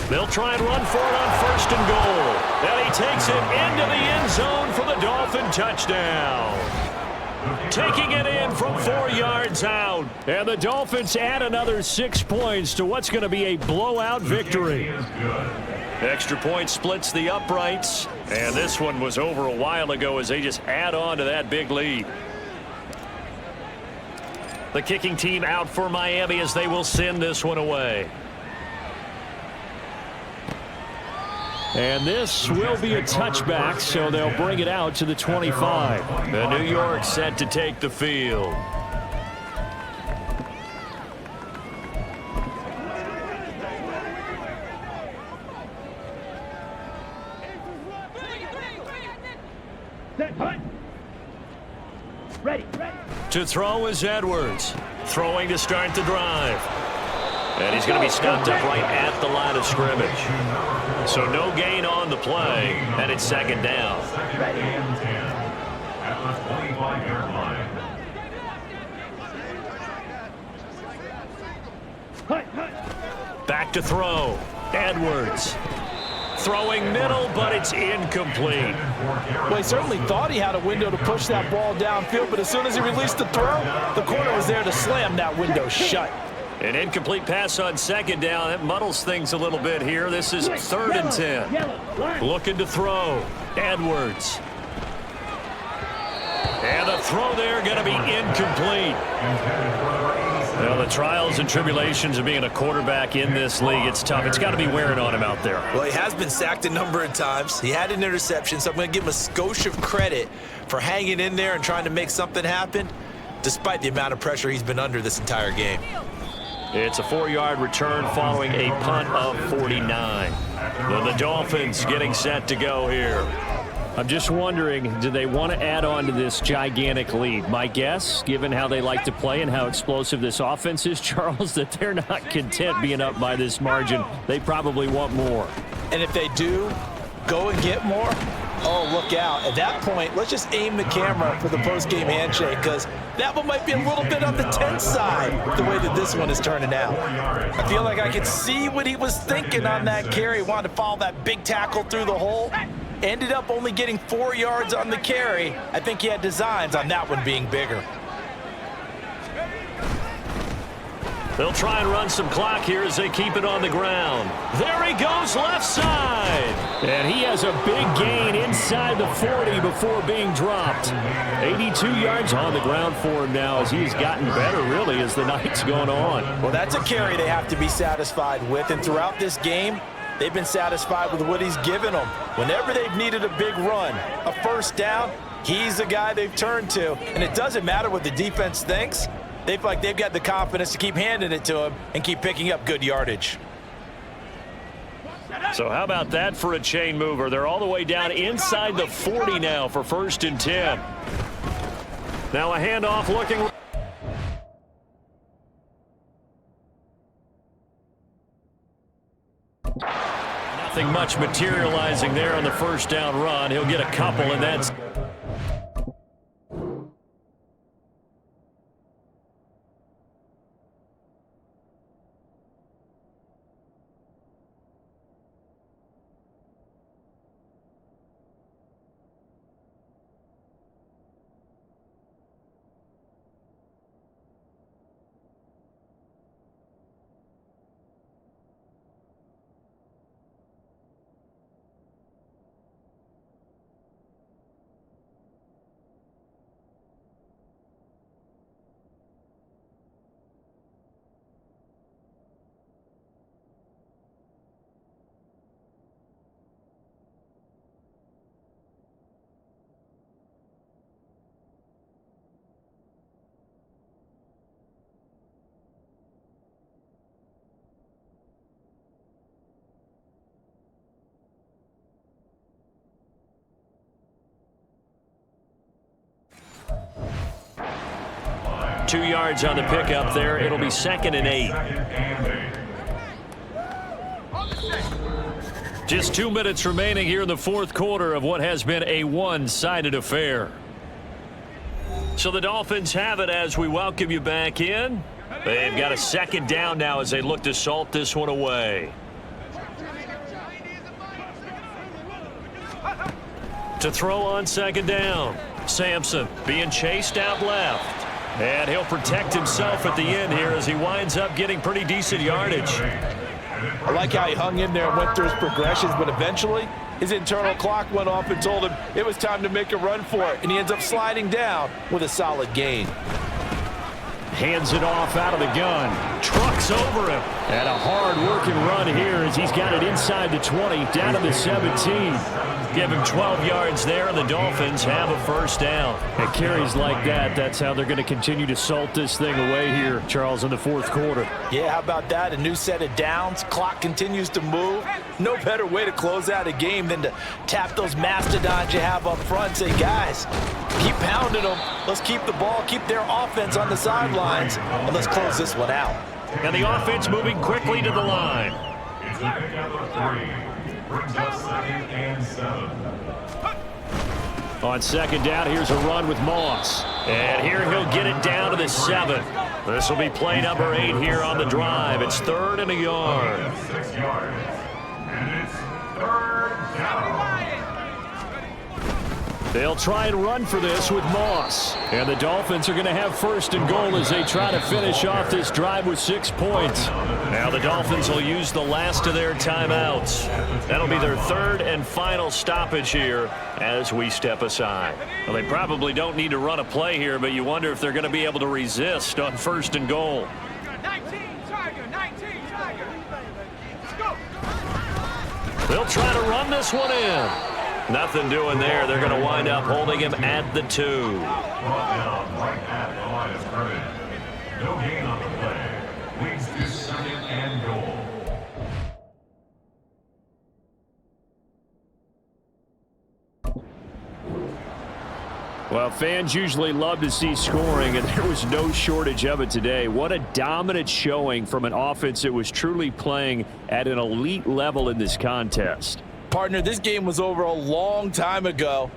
They'll try and run for it on first and goal. And he takes it into the end zone for the Dolphin touchdown. Taking it in from 4 yards out. And the Dolphins add another 6 points to what's going to be a blowout victory. Extra point splits the uprights. And this one was over a while ago as they just add on to that big lead. The kicking team out for Miami as they will send this one away. And this will be a touchback, so they'll bring it out to the 25. The New York set to take the field. Set, punt. Ready. To throw is Edwards. Throwing to start the drive. And he's going to be stopped up right at the line of scrimmage. So no gain on the play, and it's second down. Second and 10 at the 25-yard line. Back to throw. Edwards. Throwing middle, but it's incomplete. Well, he certainly thought he had a window to push that ball downfield, but as soon as he released the throw, the corner was there to slam that window shut. An incomplete pass on second down. That muddles things a little bit here. This is 3rd and 10. Looking to throw. Edwards. And the throw there going to be incomplete. Well, the trials and tribulations of being a quarterback in this league, it's tough. It's got to be wearing on him out there. Well, he has been sacked a number of times. He had an interception, so I'm going to give him a skosh of credit for hanging in there and trying to make something happen, despite the amount of pressure he's been under this entire game. It's a 4-yard return following a punt of 49. The Dolphins getting set to go here. I'm just wondering, do they want to add on to this gigantic lead? My guess, given how they like to play and how explosive this offense is, Charles, that they're not content being up by this margin. They probably want more. And if they do go and get more, oh, look out. At that point, let's just aim the camera for the post-game handshake, because that one might be a little bit on the tense side, the way that this one is turning out. I feel like I could see what he was thinking on that carry. Wanted to follow that big tackle through the hole. Ended up only getting 4 yards on the carry. I think he had designs on that one being bigger. They'll try and run some clock here as they keep it on the ground. There he goes, left side. And he has a big gain inside the 40 before being dropped. 82 yards on the ground for him now as he's gotten better, really, as the night's gone on. Well, that's a carry they have to be satisfied with. And throughout this game, they've been satisfied with what he's given them. Whenever they've needed a big run, a first down, he's the guy they've turned to. And it doesn't matter what the defense thinks. They feel like they've got the confidence to keep handing it to him and keep picking up good yardage. So how about that for a chain mover? They're all the way down inside the 40 now for 1st and 10. Now a handoff looking. Nothing much materializing there on the first down run. He'll get a couple, and that's... ...2 yards on the pickup there. It'll be 2nd and 8. Just 2 minutes remaining here in the 4th quarter of what has been a one-sided affair. So the Dolphins have it as we welcome you back in. They've got a 2nd down now as they look to salt this one away. To throw on 2nd down. Sampson being chased out left. And he'll protect himself at the end here as he winds up getting pretty decent yardage. I like how he hung in there and went through his progressions, but eventually his internal clock went off and told him it was time to make a run for it, and he ends up sliding down with a solid gain. Hands it off out of the gun. Trucks over him. And a hard-working run here as he's got it inside the 20, down to the 17. Give him 12 yards there, and the Dolphins have a first down. And carries like that, that's how they're going to continue to salt this thing away here, Charles, in the 4th quarter. Yeah, how about that? A new set of downs. Clock continues to move. No better way to close out a game than to tap those mastodons you have up front. Say, guys, keep pounding them. Let's keep the ball, keep their offense on the sidelines, and let's close this one out. And the offense moving quickly to the line. It's back down to 3. Brings us 2nd and 7. On 2nd down, here's a run with Moss. And here he'll get it down to the 7. This will be play number 8 here on the drive. It's 3rd and a yard. 6 yards. And it's 3rd down. They'll try and run for this with Moss. And the Dolphins are going to have first and goal as they try to finish off this drive with 6 points. Now the Dolphins will use the last of their timeouts. That'll be their third and final stoppage here as we step aside. Well, they probably don't need to run a play here, but you wonder if they're going to be able to resist on first and goal. 19, Tiger, 19, Tiger. Let's go. They'll try to run this one in. Nothing doing there. They're going to wind up holding him at the 2. Brought down right at the line of scrimmage. No gain on the play. Leads to second and goal. Well, fans usually love to see scoring, and there was no shortage of it today. What a dominant showing from an offense that was truly playing at an elite level in this contest. Partner, this game was over a long time ago,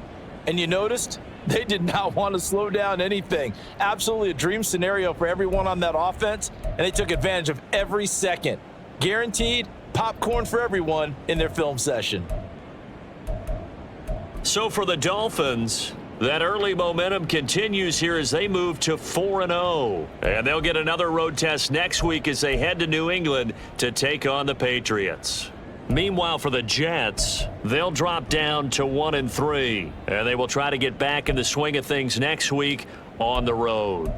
and you noticed they did not want to slow down anything. Absolutely a dream scenario for everyone on that offense, and they took advantage of every second. Guaranteed popcorn for everyone in their film session. So for the Dolphins, that early momentum continues here as they move to 4-0. And they'll get another road test next week as they head to New England to take on the Patriots. Meanwhile, for the Jets, they'll drop down to 1-3, and they will try to get back in the swing of things next week on the road.